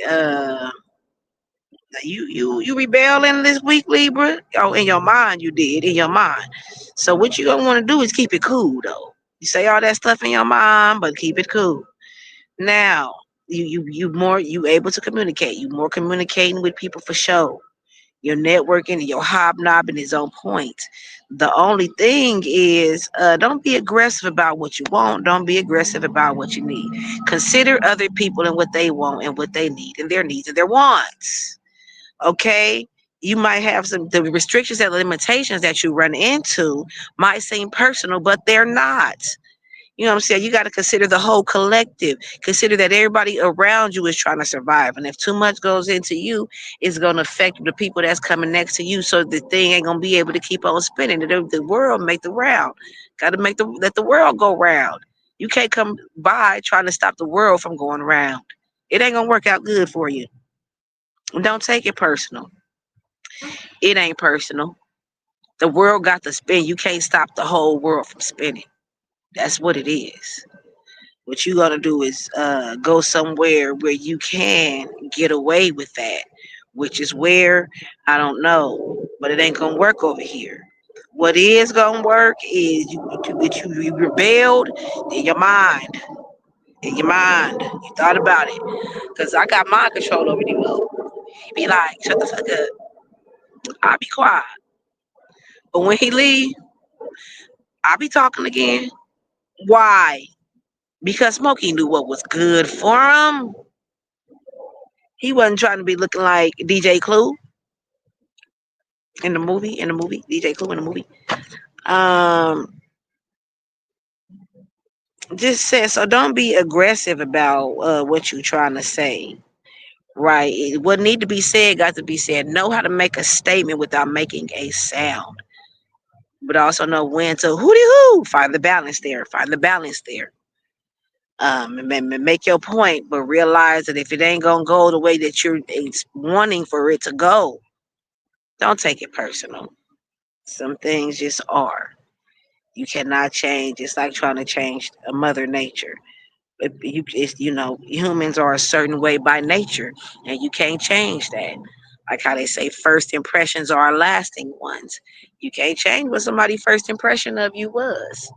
You rebelling this week, Libra? Oh, in your mind you did, in your mind. So what you gonna want to do is keep it cool though. You say all that stuff in your mind, but keep it cool. Now, you able to communicate. You more communicating with people for sure. Your networking and your hobnobbing is on point. The only thing is, don't be aggressive about what you want. Don't be aggressive about what you need. Consider other people and what they want and what they need and their needs and their wants. Okay? You might have the restrictions and limitations that you run into might seem personal, but they're not. You know what I'm saying? You got to consider the whole collective. Consider that everybody around you is trying to survive. And if too much goes into you, it's going to affect the people that's coming next to you. So the thing ain't going to be able to keep on spinning. The world make the round. Got to let the world go round. You can't come by trying to stop the world from going round. It ain't going to work out good for you. Don't take it personal. It ain't personal. The world got to spin. You can't stop the whole world from spinning. That's what it is. What you gonna do is go somewhere where you can get away with that, which is where I don't know, but it ain't gonna work over here. What is gonna work is you rebelled in your mind. In your mind, you thought about it. Cause I got mind control over you. He be like, shut the fuck up. I'll be quiet. But when he leave, I'll be talking again. Why? Because Smokey knew what was good for him. He wasn't trying to be looking like DJ Clue in the movie. DJ Clue in the movie. Um, just said so. Don't be aggressive about what you're trying to say. Right? What need to be said got to be said. Know how to make a statement without making a sound, but also know when to hooty hoo. Find the balance there. Find the balance there. Make your point, but realize that if it ain't gonna go the way that you're wanting for it to go, don't take it personal. Some things just are. You cannot change. It's like trying to change a mother nature. Humans are a certain way by nature, and you can't change that. Like how they say, first impressions are lasting ones. You can't change what somebody's first impression of you was.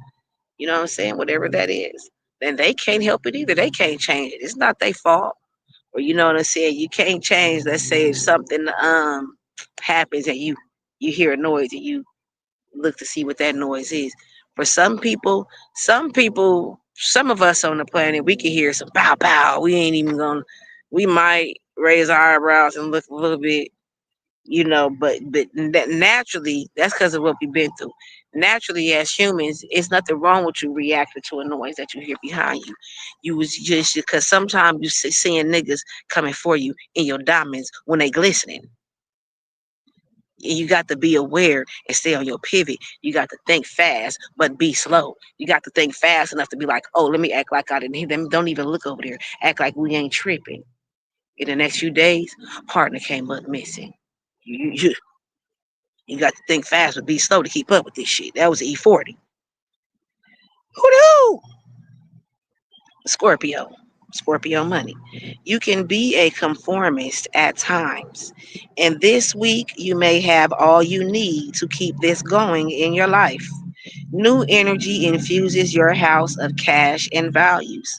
You know what I'm saying? Whatever that is. Then they can't help it either. They can't change it. It's not their fault. Or you know what I'm saying? You can't change. Let's say if something happens and you hear a noise and you look to see what that noise is. For some of us on the planet, we can hear some pow pow. We might raise our eyebrows and look a little bit, but that naturally, that's because of what we've been through. Naturally, as humans, it's nothing wrong with you reacting to a noise that you hear behind you. You was just because sometimes you seeing niggas coming for you in your diamonds when they glistening. You got to be aware and stay on your pivot. You got to think fast, but be slow. You got to think fast enough to be like, oh, let me act like I didn't hear them. Don't even look over there. Act like we ain't tripping. In the next few days, partner came up missing. You, you, you got to think fast, but be slow to keep up with this shit. That was E40. Who knew? Scorpio. Scorpio money. You can be a conformist at times. And this week, you may have all you need to keep this going in your life. New energy infuses your house of cash and values,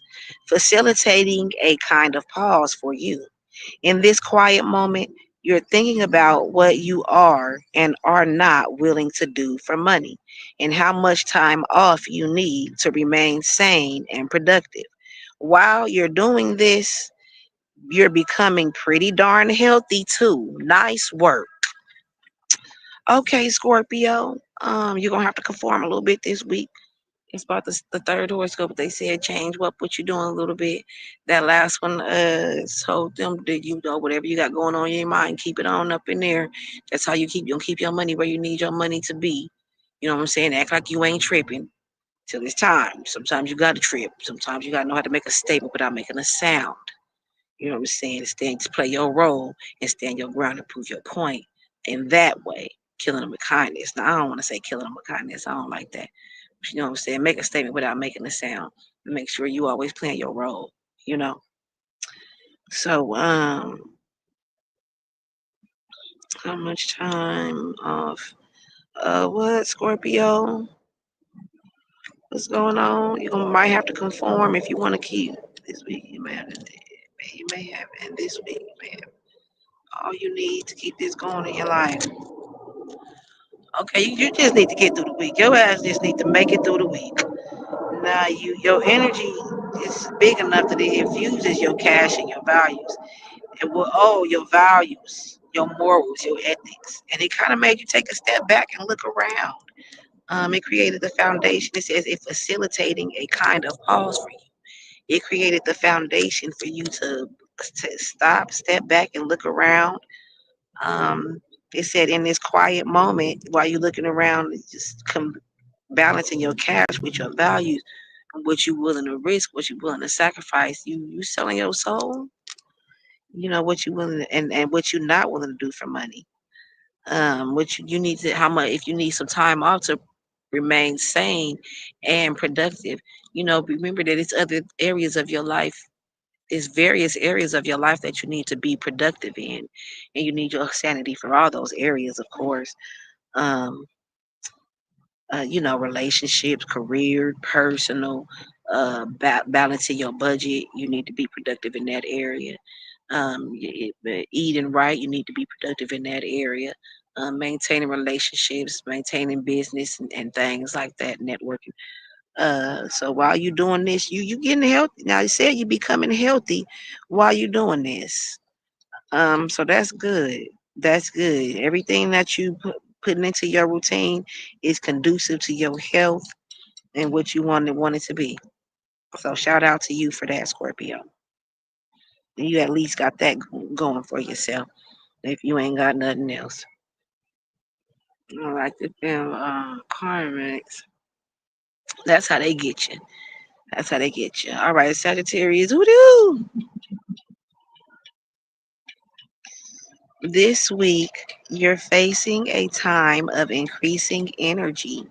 facilitating a kind of pause for you. In this quiet moment, you're thinking about what you are and are not willing to do for money, and how much time off you need to remain sane and productive. While you're doing this, you're becoming pretty darn healthy too. Nice work. Okay, Scorpio. You're gonna have to conform a little bit this week. It's about the third horoscope. They said change what you're doing a little bit. That last one told them that whatever you got going on in your mind, keep it on up in there. That's how you keep your money where you need your money to be. You know what I'm saying? Act like you ain't tripping till it's time. Sometimes you gotta trip. Sometimes you gotta know how to make a statement without making a sound. You know what I'm saying? Stand to play your role and stand your ground and prove your point. In that way, killing them with kindness. Now I don't want to say killing them with kindness. I don't like that. You know what I'm saying? Make a statement without making a sound. And make sure you always playing your role. You know. So how much time off? What Scorpio? What's going on? You might have to conform if you want to keep this week. You might have to. You may have, and this week you may have all you need to keep this going in your life. Okay, you just need to get through the week. Your ass just need to make it through the week. Now your energy is big enough that it infuses your cash and your values. And will your values, your morals, your ethics. And it kind of made you take a step back and look around. It created the foundation. It says it facilitating a kind of pause for you. It created the foundation for you to stop, step back, and look around. Um, it said in this quiet moment, while you're looking around, balancing your cash with your values, what you willing to risk, what you willing to sacrifice. You selling your soul. You know what you willing to, and what you're not willing to do for money. What you need to how much if you need some time off to remain sane and productive. Remember that it's other areas of your life. There's various areas of your life that you need to be productive in, and you need your sanity for all those areas, of course. Um, relationships, career, personal, balancing your budget. You need to be productive in that area. Eating right, you need to be productive in that area. Maintaining relationships, maintaining business, and things like that, networking. So while you're doing this, you getting healthy. Now you said you becoming healthy while you're doing this. So that's good. That's good. Everything that putting into your routine is conducive to your health and what you want it to be. So shout out to you for that, Scorpio. You at least got that going for yourself. If you ain't got nothing else. I like the damn karmics. That's how they get you. That's how they get you. All right, Sagittarius. Woo-doo! This week, you're facing a time of increasing energy.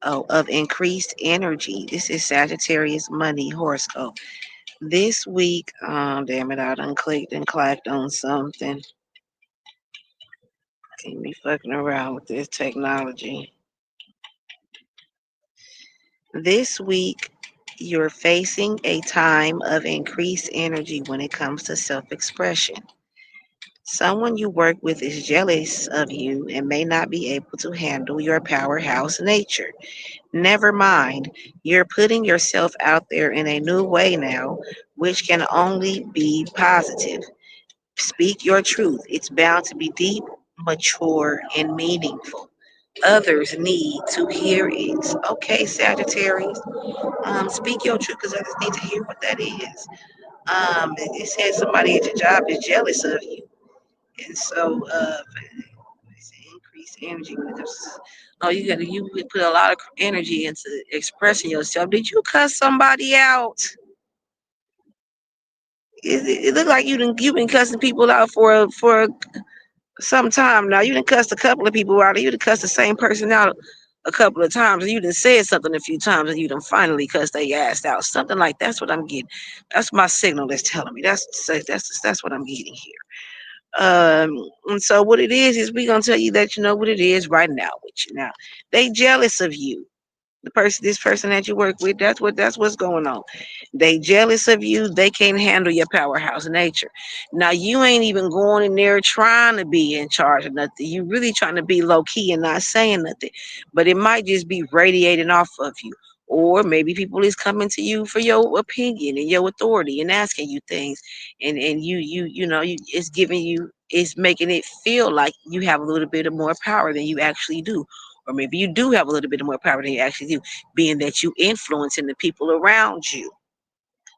Oh, of increased energy. This is Sagittarius money horoscope. This week, damn it, I done clicked and clacked on something. Can't be fucking around with this technology. This week, you're facing a time of increased energy when it comes to self expression. Someone you work with is jealous of you and may not be able to handle your powerhouse nature. Never mind, you're putting yourself out there in a new way now, which can only be positive. Speak your truth. It's bound to be deep, mature, and meaningful. Others need to hear it. Okay, Sagittarius. Speak your truth because others need to hear what that is. It says somebody at your job is jealous of you. And so, it's increased energy when it comes to, oh, you put a lot of energy into expressing yourself. Did you cuss somebody out? It looked like you've been cussing people out for some time now. You done cussed a couple of people out, or you done cussed the same person out a couple of times, and you done said something a few times, and you done finally cussed they ass out. Something like that's what I'm getting. That's my signal that's telling me. That's what I'm getting here. And so what it is we gonna tell you that you know what it is right now with you. Now they jealous of you. This person that you work with, that's what's going on. They jealous of you. They can't handle your powerhouse nature. Now you ain't even going in there trying to be in charge of nothing. You really trying to be low key and not saying nothing. But it might just be radiating off of you. Or maybe people is coming to you for your opinion and your authority and asking you things. And it's making it feel like you have a little bit of more power than you actually do. Or maybe you do have a little bit more power than you actually do, being that you influencing the people around you.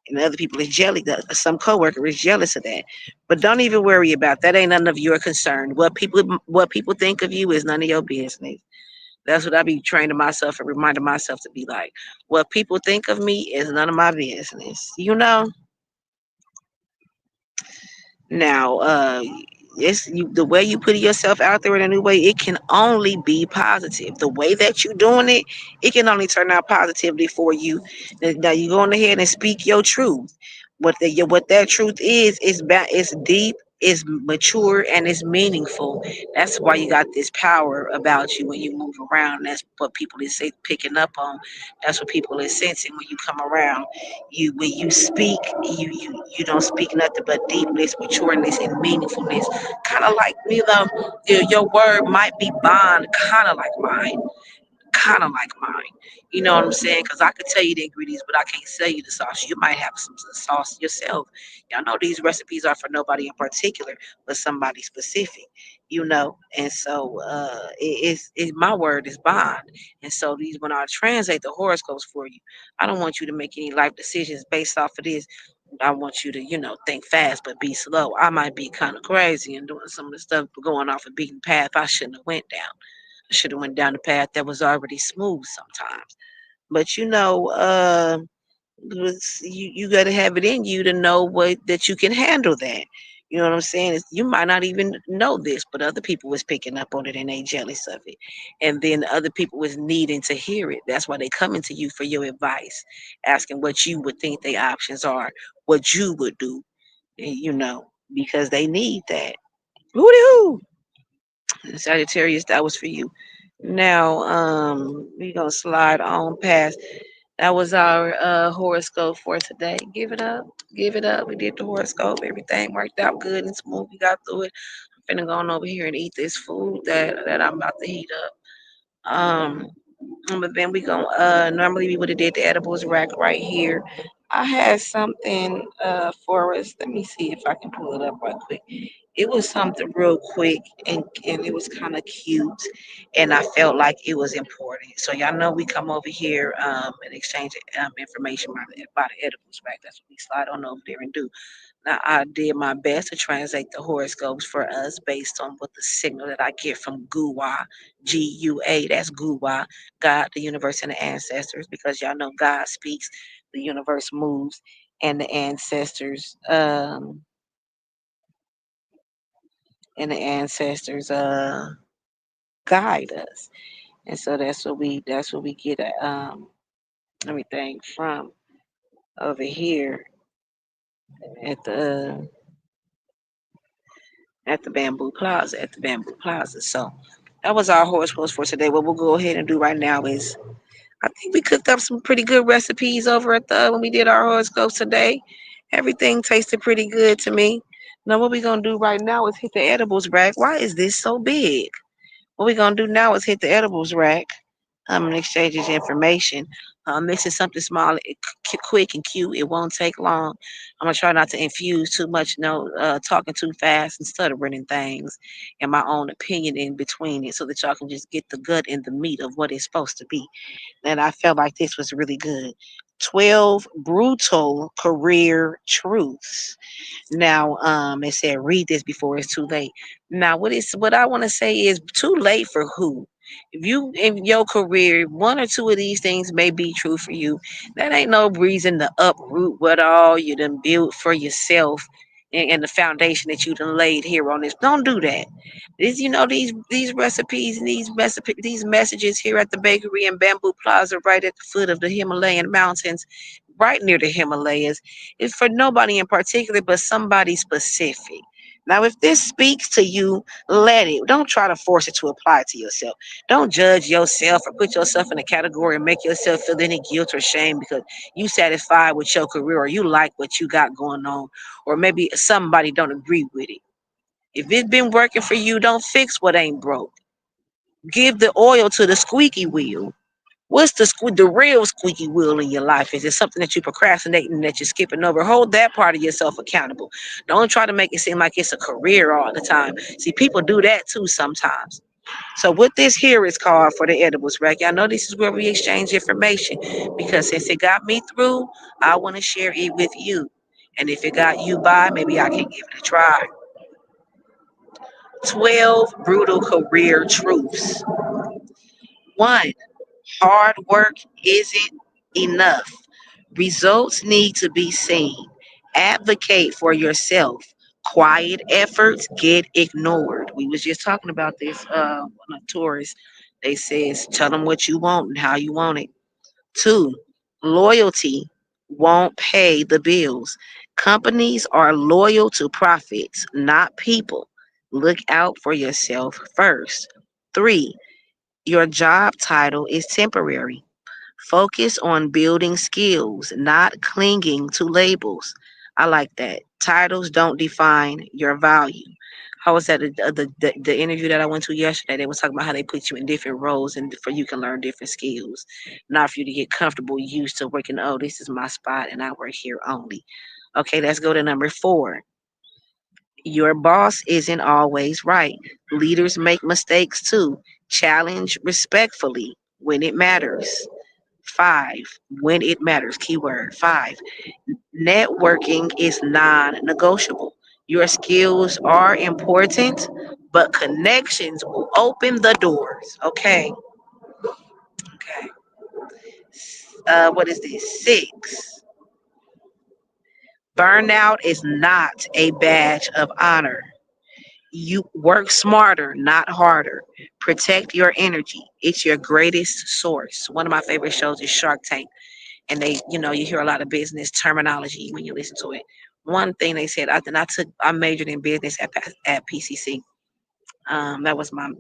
And other people is jealous. Some coworker is jealous of that. But don't even worry about that. Ain't none of your concern. What people think of you is none of your business. That's what I be training myself and reminding myself to be like. What people think of me is none of my business. Now, the way you put yourself out there in a new way, it can only be positive. The way that you're doing it, it can only turn out positively for you. Now you go on ahead and speak your truth. What that truth is deep, is mature and is meaningful. That's why you got this power about you when you move around. That's what people is picking up on. That's what people is sensing when you come around. You when you speak, you don't speak nothing but deepness, matureness, and meaningfulness. Kind of like your word might be bond, kind of like mine. You know what I'm saying? Because I could tell you the ingredients, but I can't sell you the sauce. You might have some sauce yourself. Y'all know these recipes are for nobody in particular, but somebody specific. You know, and so my word is bond. And so these when I translate the horoscopes for you, I don't want you to make any life decisions based off of this. I want you to, think fast but be slow. I might be kind of crazy and doing some of the stuff, going off a beaten path I shouldn't have went down. I should have went down the path that was already smooth sometimes. But you got to have it in you to know what that you can handle that. You know what I'm saying? You might not even know this, but other people was picking up on it and they jealous of it. And then other people was needing to hear it. That's why they coming to you for your advice, asking what you would think their options are, what you would do, because they need that. Hoo-dee-hoo! Sagittarius, that was for you. Now, we gonna slide on past. That was our horoscope for today. Give it up, give it up. We did the horoscope. Everything worked out good and smooth. We got through it. I'm finna go on over here and eat this food that I'm about to heat up. But then we gonna normally we would have did the edibles rack right here. I had something for us. Let me see if I can pull it up right quick. It was something real quick and it was kind of cute, and I felt like it was important. So y'all know we come over here and exchange information by the edibles rack. That's what we slide on over there and do. Now, I did my best to translate the horoscopes for us based on what the signal that I get from Gua, Gua, that's Gua, God, the universe, and the ancestors, because y'all know God speaks, the universe moves, and the ancestors guide us. And so that's what we get everything from over here at the at the bamboo plaza. So that was our horoscopes for today. What we'll go ahead and do right now is I think we cooked up some pretty good recipes over at the when we did our horoscopes today. Everything tasted pretty good to me. Now what we're gonna do right now is hit the edibles rack. Why is this so big? What we're gonna do now is hit the edibles rack. And exchange his information. This is something small, quick and cute. It won't take long. I'm gonna try not to infuse too much, talking too fast and stuttering and things, and my own opinion in between it, so that y'all can just get the gut and the meat of what it's supposed to be. And I felt like this was really good. 12 brutal career truths. Now, it said read this before it's too late. Now, what I want to say is too late for who? If you in your career, one or two of these things may be true for you. That ain't no reason to uproot what all you done built for yourself and the foundation that you done laid here on this. Don't do that. These recipes and these messages here at the bakery in Bamboo Plaza, right at the foot of the Himalayan mountains, right near the Himalayas, is for nobody in particular, but somebody specific. Now, if this speaks to you, let it. Don't try to force it to apply to yourself. Don't judge yourself or put yourself in a category and make yourself feel any guilt or shame because you satisfied with your career or you like what you got going on, or maybe somebody don't agree with it. If it's been working for you, don't fix what ain't broke. Give the oil to the squeaky wheel. What's the real squeaky wheel in your life? Is it something that you're procrastinating, that you're skipping over? Hold that part of yourself accountable. Don't try to make it seem like it's a career all the time. See, people do that too sometimes. So what this here is called for the edibles, right? Y'all know this is where we exchange information, because since it got me through, I want to share it with you. And if it got you by, maybe I can give it a try. 12 brutal career truths. One, hard work isn't enough. Results need to be seen. Advocate for yourself. Quiet efforts get ignored. We was just talking about this on a tourist. They says tell them what you want and how you want it. Two, loyalty won't pay the bills. Companies are loyal to profits, not people. Look out for yourself first. 3. Your job title is temporary. Focus on building skills, not clinging to labels. I like that. Titles don't define your value. How was that the interview that I went to yesterday? They was talking about how they put you in different roles and for you can learn different skills, not for you to get comfortable, used to working. Oh, this is my spot and I work here only. Okay, let's go to number 4. Your boss isn't always right. Leaders make mistakes too. Challenge respectfully when it matters. 5. When it matters. Keyword 5. Networking is non negotiable. Your skills are important, but connections will open the doors. Okay. Okay. What is this? 6. Burnout is not a badge of honor. You work smarter, not harder. Protect your energy. It's your greatest source. One of my favorite shows is Shark Tank. And they, you hear a lot of business terminology when you listen to it. One thing they said, I majored in business at PCC. That was my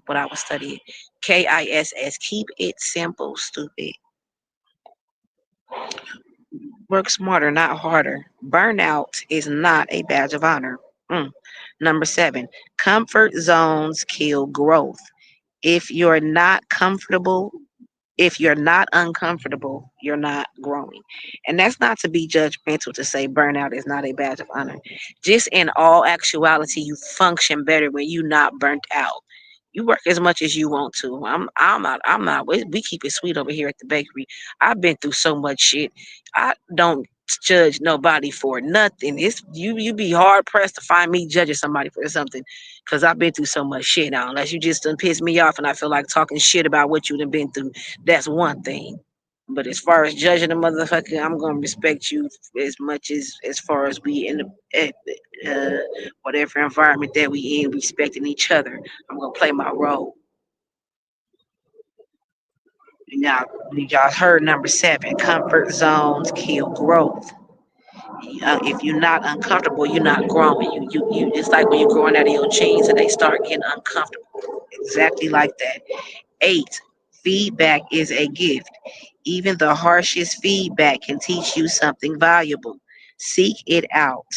what I was studying. KISS. Keep it simple, stupid. Work smarter, not harder. Burnout is not a badge of honor. Mm. Number 7, comfort zones kill growth. If you're not comfortable if you're not uncomfortable, you're not growing. And that's not to be judgmental to say burnout is not a badge of honor. Just in all actuality, you function better when you're not burnt out. You work as much as you want to. I'm not we keep it sweet over here at the bakery. I've been through so much shit. I don't judge nobody for nothing. It's you be hard pressed to find me judging somebody for something because I've been through so much shit now. Unless you just done piss me off and I feel like talking shit about what you done been through, that's one thing. But as far as judging a motherfucker, I'm gonna respect you as much as far as we in the whatever environment that we in, respecting each other. I'm gonna play my role. Now, y'all heard number 7. Comfort zones kill growth. If you're not uncomfortable, you're not growing. You. It's like when you're growing out of your jeans and they start getting uncomfortable. Exactly like that. 8. Feedback is a gift. Even the harshest feedback can teach you something valuable. Seek it out.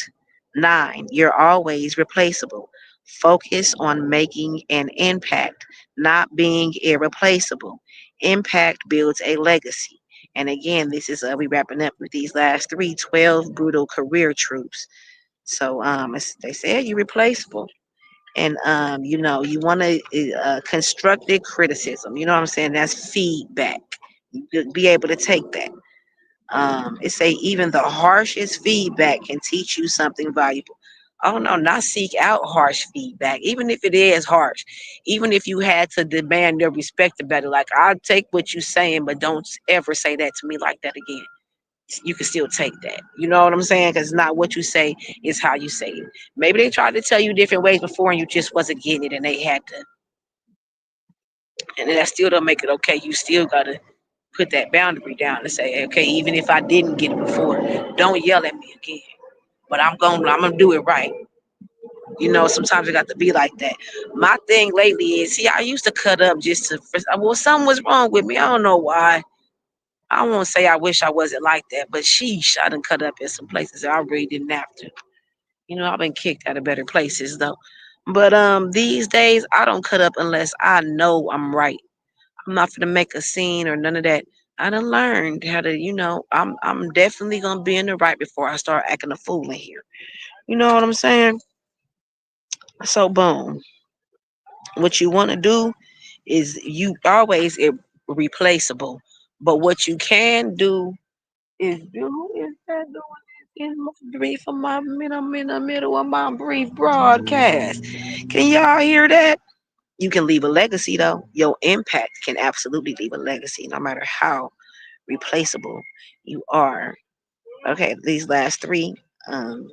9. You're always replaceable. Focus on making an impact, not being irreplaceable. Impact builds a legacy. And again, this is we wrapping up with these last 12 brutal career truths. So they said you're replaceable and you want to constructive criticism, you know what I'm saying, that's feedback. You be able to take that. It say even the harshest feedback can teach you something valuable. Oh no, not seek out harsh feedback, even if it is harsh, even if you had to demand their respect about it, like I'll take what you're saying but don't ever say that to me like that again. You can still take that. You know what I'm saying? Because it's not what you say, it's how you say it. Maybe they tried to tell you different ways before and you just wasn't getting it and they had to. And that still don't make it okay. You still got to put that boundary down and say, okay, even if I didn't get it before, don't yell at me again. But I'm gonna do it right. Sometimes it got to be like that. My thing lately is, see, I used to cut up just to, well, something was wrong with me. I don't know why. I won't say I wish I wasn't like that, but sheesh, I done cut up in some places that I really didn't have to. I've been kicked out of better places though. But these days I don't cut up unless I know I'm right. I'm not gonna make a scene or none of that. I done learned how to, I'm definitely gonna be in the right before I start acting a fool in here. You know what I'm saying? So boom. What you wanna do is you always replaceable. But what you can do is who is that doing this in my brief of my I'm in the middle of my brief broadcast. Can y'all hear that? You can leave a legacy though. Your impact can absolutely leave a legacy no matter how replaceable you are. Okay, these last 3. Um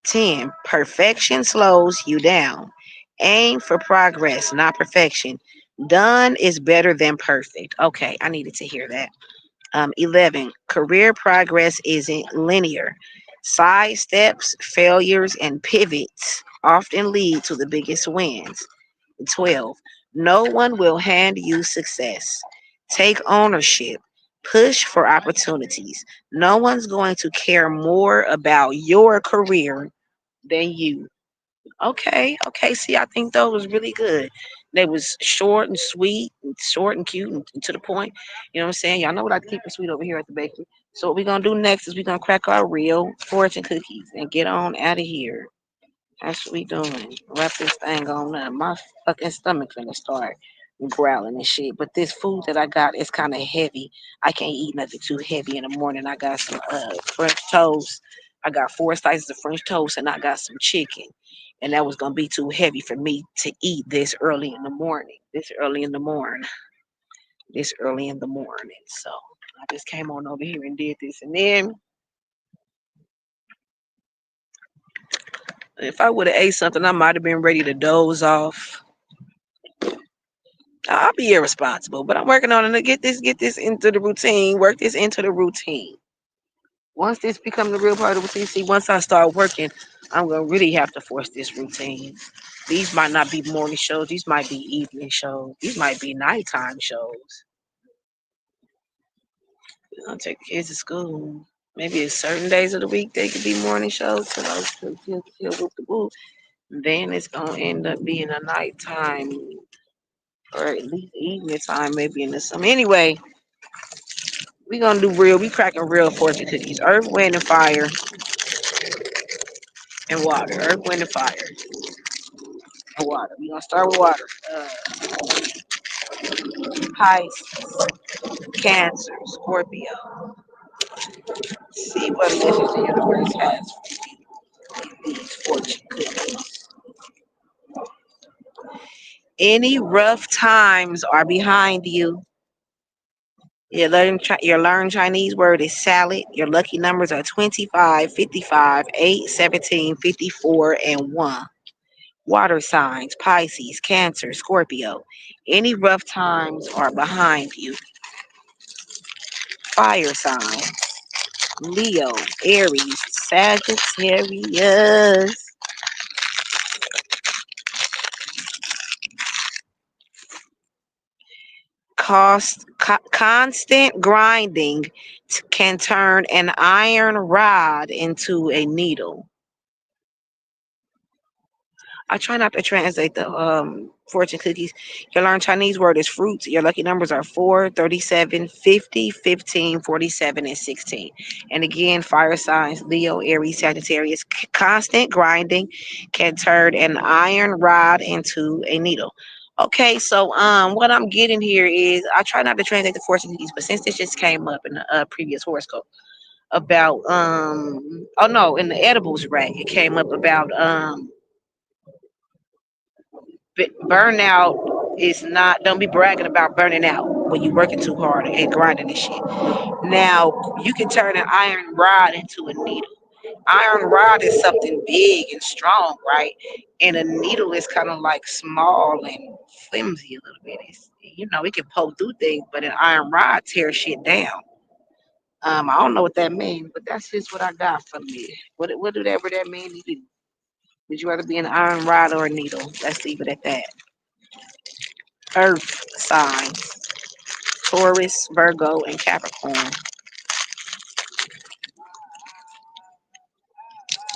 10. Perfection slows you down. Aim for progress, not perfection. Done is better than perfect. Okay, I needed to hear that. 11. Career progress isn't linear. Side steps, failures, and pivots often lead to the biggest wins. 12. No one will hand you success. Take ownership. Push for opportunities. No one's going to care more about your career than you. Okay, okay. See, I think those was really good. They was short and sweet, and short and cute, and to the point. You know what I'm saying? Y'all know what I keep it sweet over here at the bakery. So what we're gonna do next is we're gonna crack our real fortune cookies and get on out of here. That's what we doing. Wrap this thing on up. My fucking stomach gonna start growling and shit. But this food that I got is kind of heavy. I can't eat nothing too heavy in the morning. I got some French toast. I got 4 slices of French toast and I got some chicken. And that was gonna be too heavy for me to eat this early in the morning. This early in the morning. This early in the morning. So I just came on over here and did this. And then if I would have ate something, I might have been ready to doze off. I'll be irresponsible, but I'm working on it to get this into the routine, work this into the routine. Once this becomes the real part of the routine, see, once I start working, I'm gonna really have to force this routine. These might not be morning shows, these might be evening shows, these might be nighttime shows. I'll take the kids to school. Maybe it's certain days of the week they could be morning shows, so I was whoop the whoop. Then it's gonna end up being a nighttime or at least evening time, maybe in the summer. Anyway, we gonna do real. We cracking real fortune cookies. Earth, wind, and fire, and water. Earth, wind, and fire, and water. We gonna start with water. Pisces, Cancer, Scorpio. See what message the universe has for these fortune cookies. Any rough times are behind you. Your learn Chinese word is salad. Your lucky numbers are 25, 55, 8, 17, 54, and 1. Water signs, Pisces, Cancer, Scorpio. Any rough times are behind you. Fire signs, Leo, Aries, Sagittarius. Constant grinding can turn an iron rod into a needle. I try not to translate the fortune cookies. Your learn Chinese word is fruits. Your lucky numbers are 4, 37, 50, 15, 47, and 16. And again, fire signs, Leo, Aries, Sagittarius. Constant grinding can turn an iron rod into a needle. Okay, so what I'm getting here is I try not to translate the fortune cookies, but since this just came up in the previous horoscope about oh no, in the edibles rack, it came up about burnout is not, don't be bragging about burning out when you're working too hard and grinding and shit. Now you can turn an iron rod into a needle. Iron rod is something big and strong, right? And a needle is kind of like small and flimsy a little bit. It's, it can poke through things, but an iron rod tears shit down. I don't know what that means, but that's just what I got from it. What do that mean to you? Would you rather be an iron rod or a needle? Let's leave it at that. Earth signs, Taurus, Virgo, and Capricorn.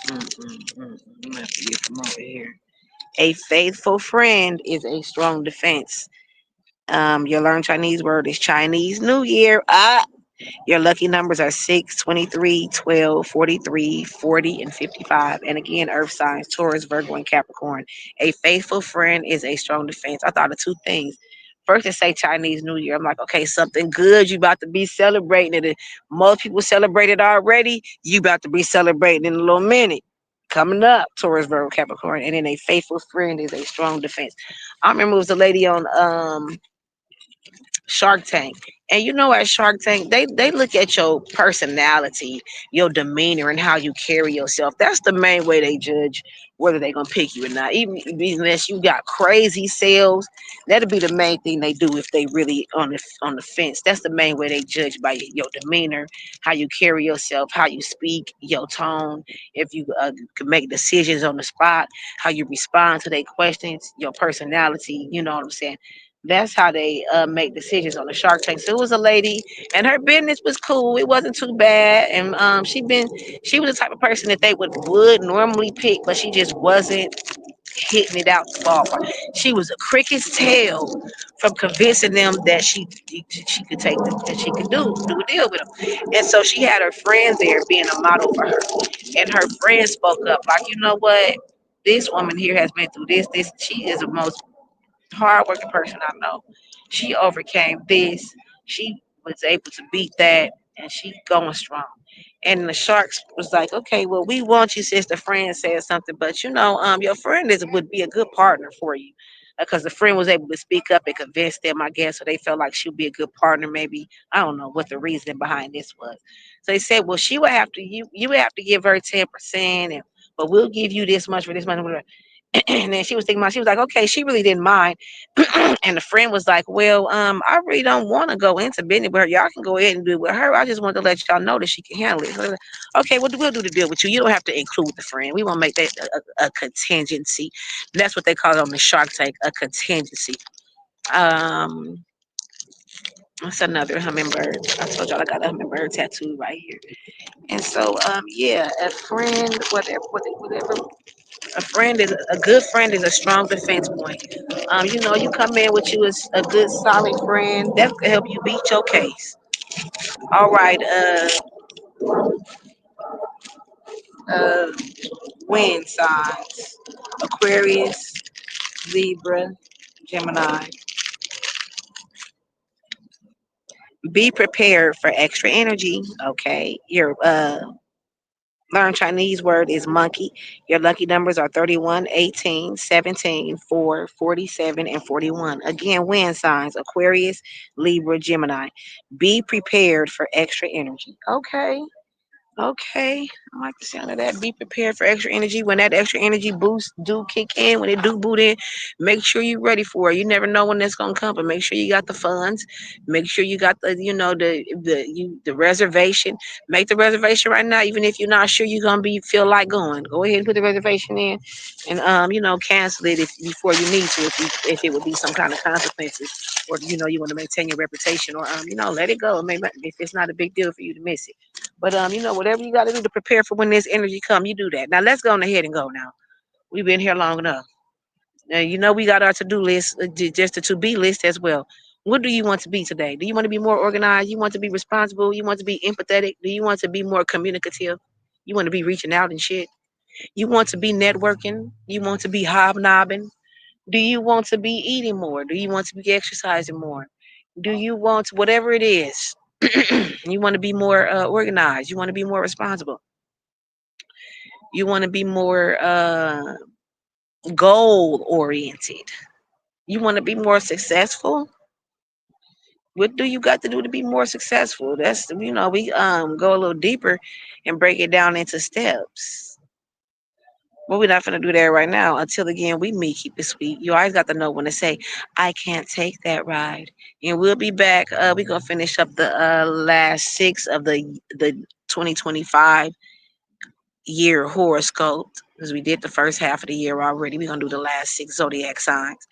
I'm gonna have to get from over here. A faithful friend is a strong defense. Your learn Chinese word is Chinese New Year. Your lucky numbers are 6, 23, 12, 43, 40, and 55. And again, earth signs, Taurus, Virgo, and Capricorn. A faithful friend is a strong defense. I thought of two things. First, they say Chinese New Year. I'm like, okay, something good. You about to be celebrating it. And most people celebrate it already. You about to be celebrating in a little minute. Coming up, Taurus, Virgo, Capricorn. And then a faithful friend is a strong defense. I remember it was a lady on Shark Tank. And you know, at Shark Tank, they look at your personality, your demeanor, and how you carry yourself. That's the main way they judge whether they're gonna pick you or not. Even unless you got crazy sales, that'll be the main thing they do if they really on the fence. That's the main way they judge by your demeanor, how you carry yourself, how you speak, your tone. If you can make decisions on the spot, how you respond to their questions, your personality. You know what I'm saying? That's how they make decisions on the Shark Tank. So it was a lady, and her business was cool. It wasn't too bad, and she was the type of person that they would normally pick, but she just wasn't hitting it out the ballpark. She was a cricket's tail from convincing them that she could take them, that she could do a deal with them. And so she had her friends there being a model for her, and her friends spoke up like, you know what? This woman here has been through this. This she is the most hardworking person I know. She overcame this. She was able to beat that, and she going strong. And the Sharks was like, okay, well, we want you since the friend said something, but you know, your friend is would be a good partner for you. Because the friend was able to speak up and convince them, I guess, so they felt like she'd be a good partner. Maybe I don't know what the reason behind this was. So they said, well, she would have to you would have to give her 10%, and but we'll give you this much for this much. And then she was thinking about, she was like, okay, she really didn't mind. And the friend was like, well, I really don't want to go into business with her. Y'all can go ahead and do it with her. I just want to let y'all know that she can handle it. So, okay, we'll do the deal with you. You don't have to include the friend. We won't make that a contingency. That's what they call it on the Shark Tank, a contingency. Um, that's another hummingbird. I told y'all I got a hummingbird tattoo right here. And so, yeah, a friend, whatever. A friend is a good friend is a strong defense point. You know, you come in with you as a good solid friend that can help you beat your case. All right, uh, wind signs: Aquarius, Libra, Gemini. Be prepared for extra energy. Okay, your learn Chinese word is monkey. Your lucky numbers are 31, 18, 17, 4, 47, and 41. Again, wind signs: Aquarius, Libra, Gemini. Be prepared for extra energy. Okay. Okay, I like the sound of that. Be prepared for extra energy. When that extra energy boost do kick in, when it do boot in, make sure you're ready for it. You never know when that's gonna come, but make sure you got the funds. Make sure you got the, you know, the reservation. Make the reservation right now, even if you're not sure you're gonna be feel like going. Go ahead and put the reservation in, and you know, cancel it if before you need to, if it would be some kind of consequences, or you know, you want to maintain your reputation, or you know, let it go. Maybe if it's not a big deal for you to miss it. But you know, whatever you got to do to prepare for when this energy come, you do that. Now let's go on ahead and go. Now we've been here long enough. Now you know we got our to do list, just a to be list as well. What do you want to be today? Do you want to be more organized? You want to be responsible? You want to be empathetic? Do you want to be more communicative? You want to be reaching out and shit. You want to be networking? You want to be hobnobbing? Do you want to be eating more? Do you want to be exercising more? Do you want whatever it is? You want to be more organized. You want to be more responsible. You want to be more goal oriented. You want to be more successful. What do you got to do to be more successful? That's, you know, we go a little deeper and break it down into steps. But we're not gonna do that right now. Until again we meet, keep it sweet. You always got to know when to say, I can't take that ride. And we'll be back. We're gonna finish up the last six of the 2025 year horoscope, because we did the first half of the year already. We're gonna do the last six zodiac signs.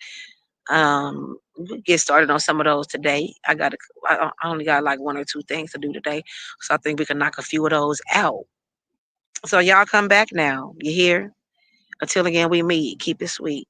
We'll get started on some of those today. I only got like one or two things to do today, so I think we can knock a few of those out. So y'all come back now. You hear? Until again we meet, keep it sweet.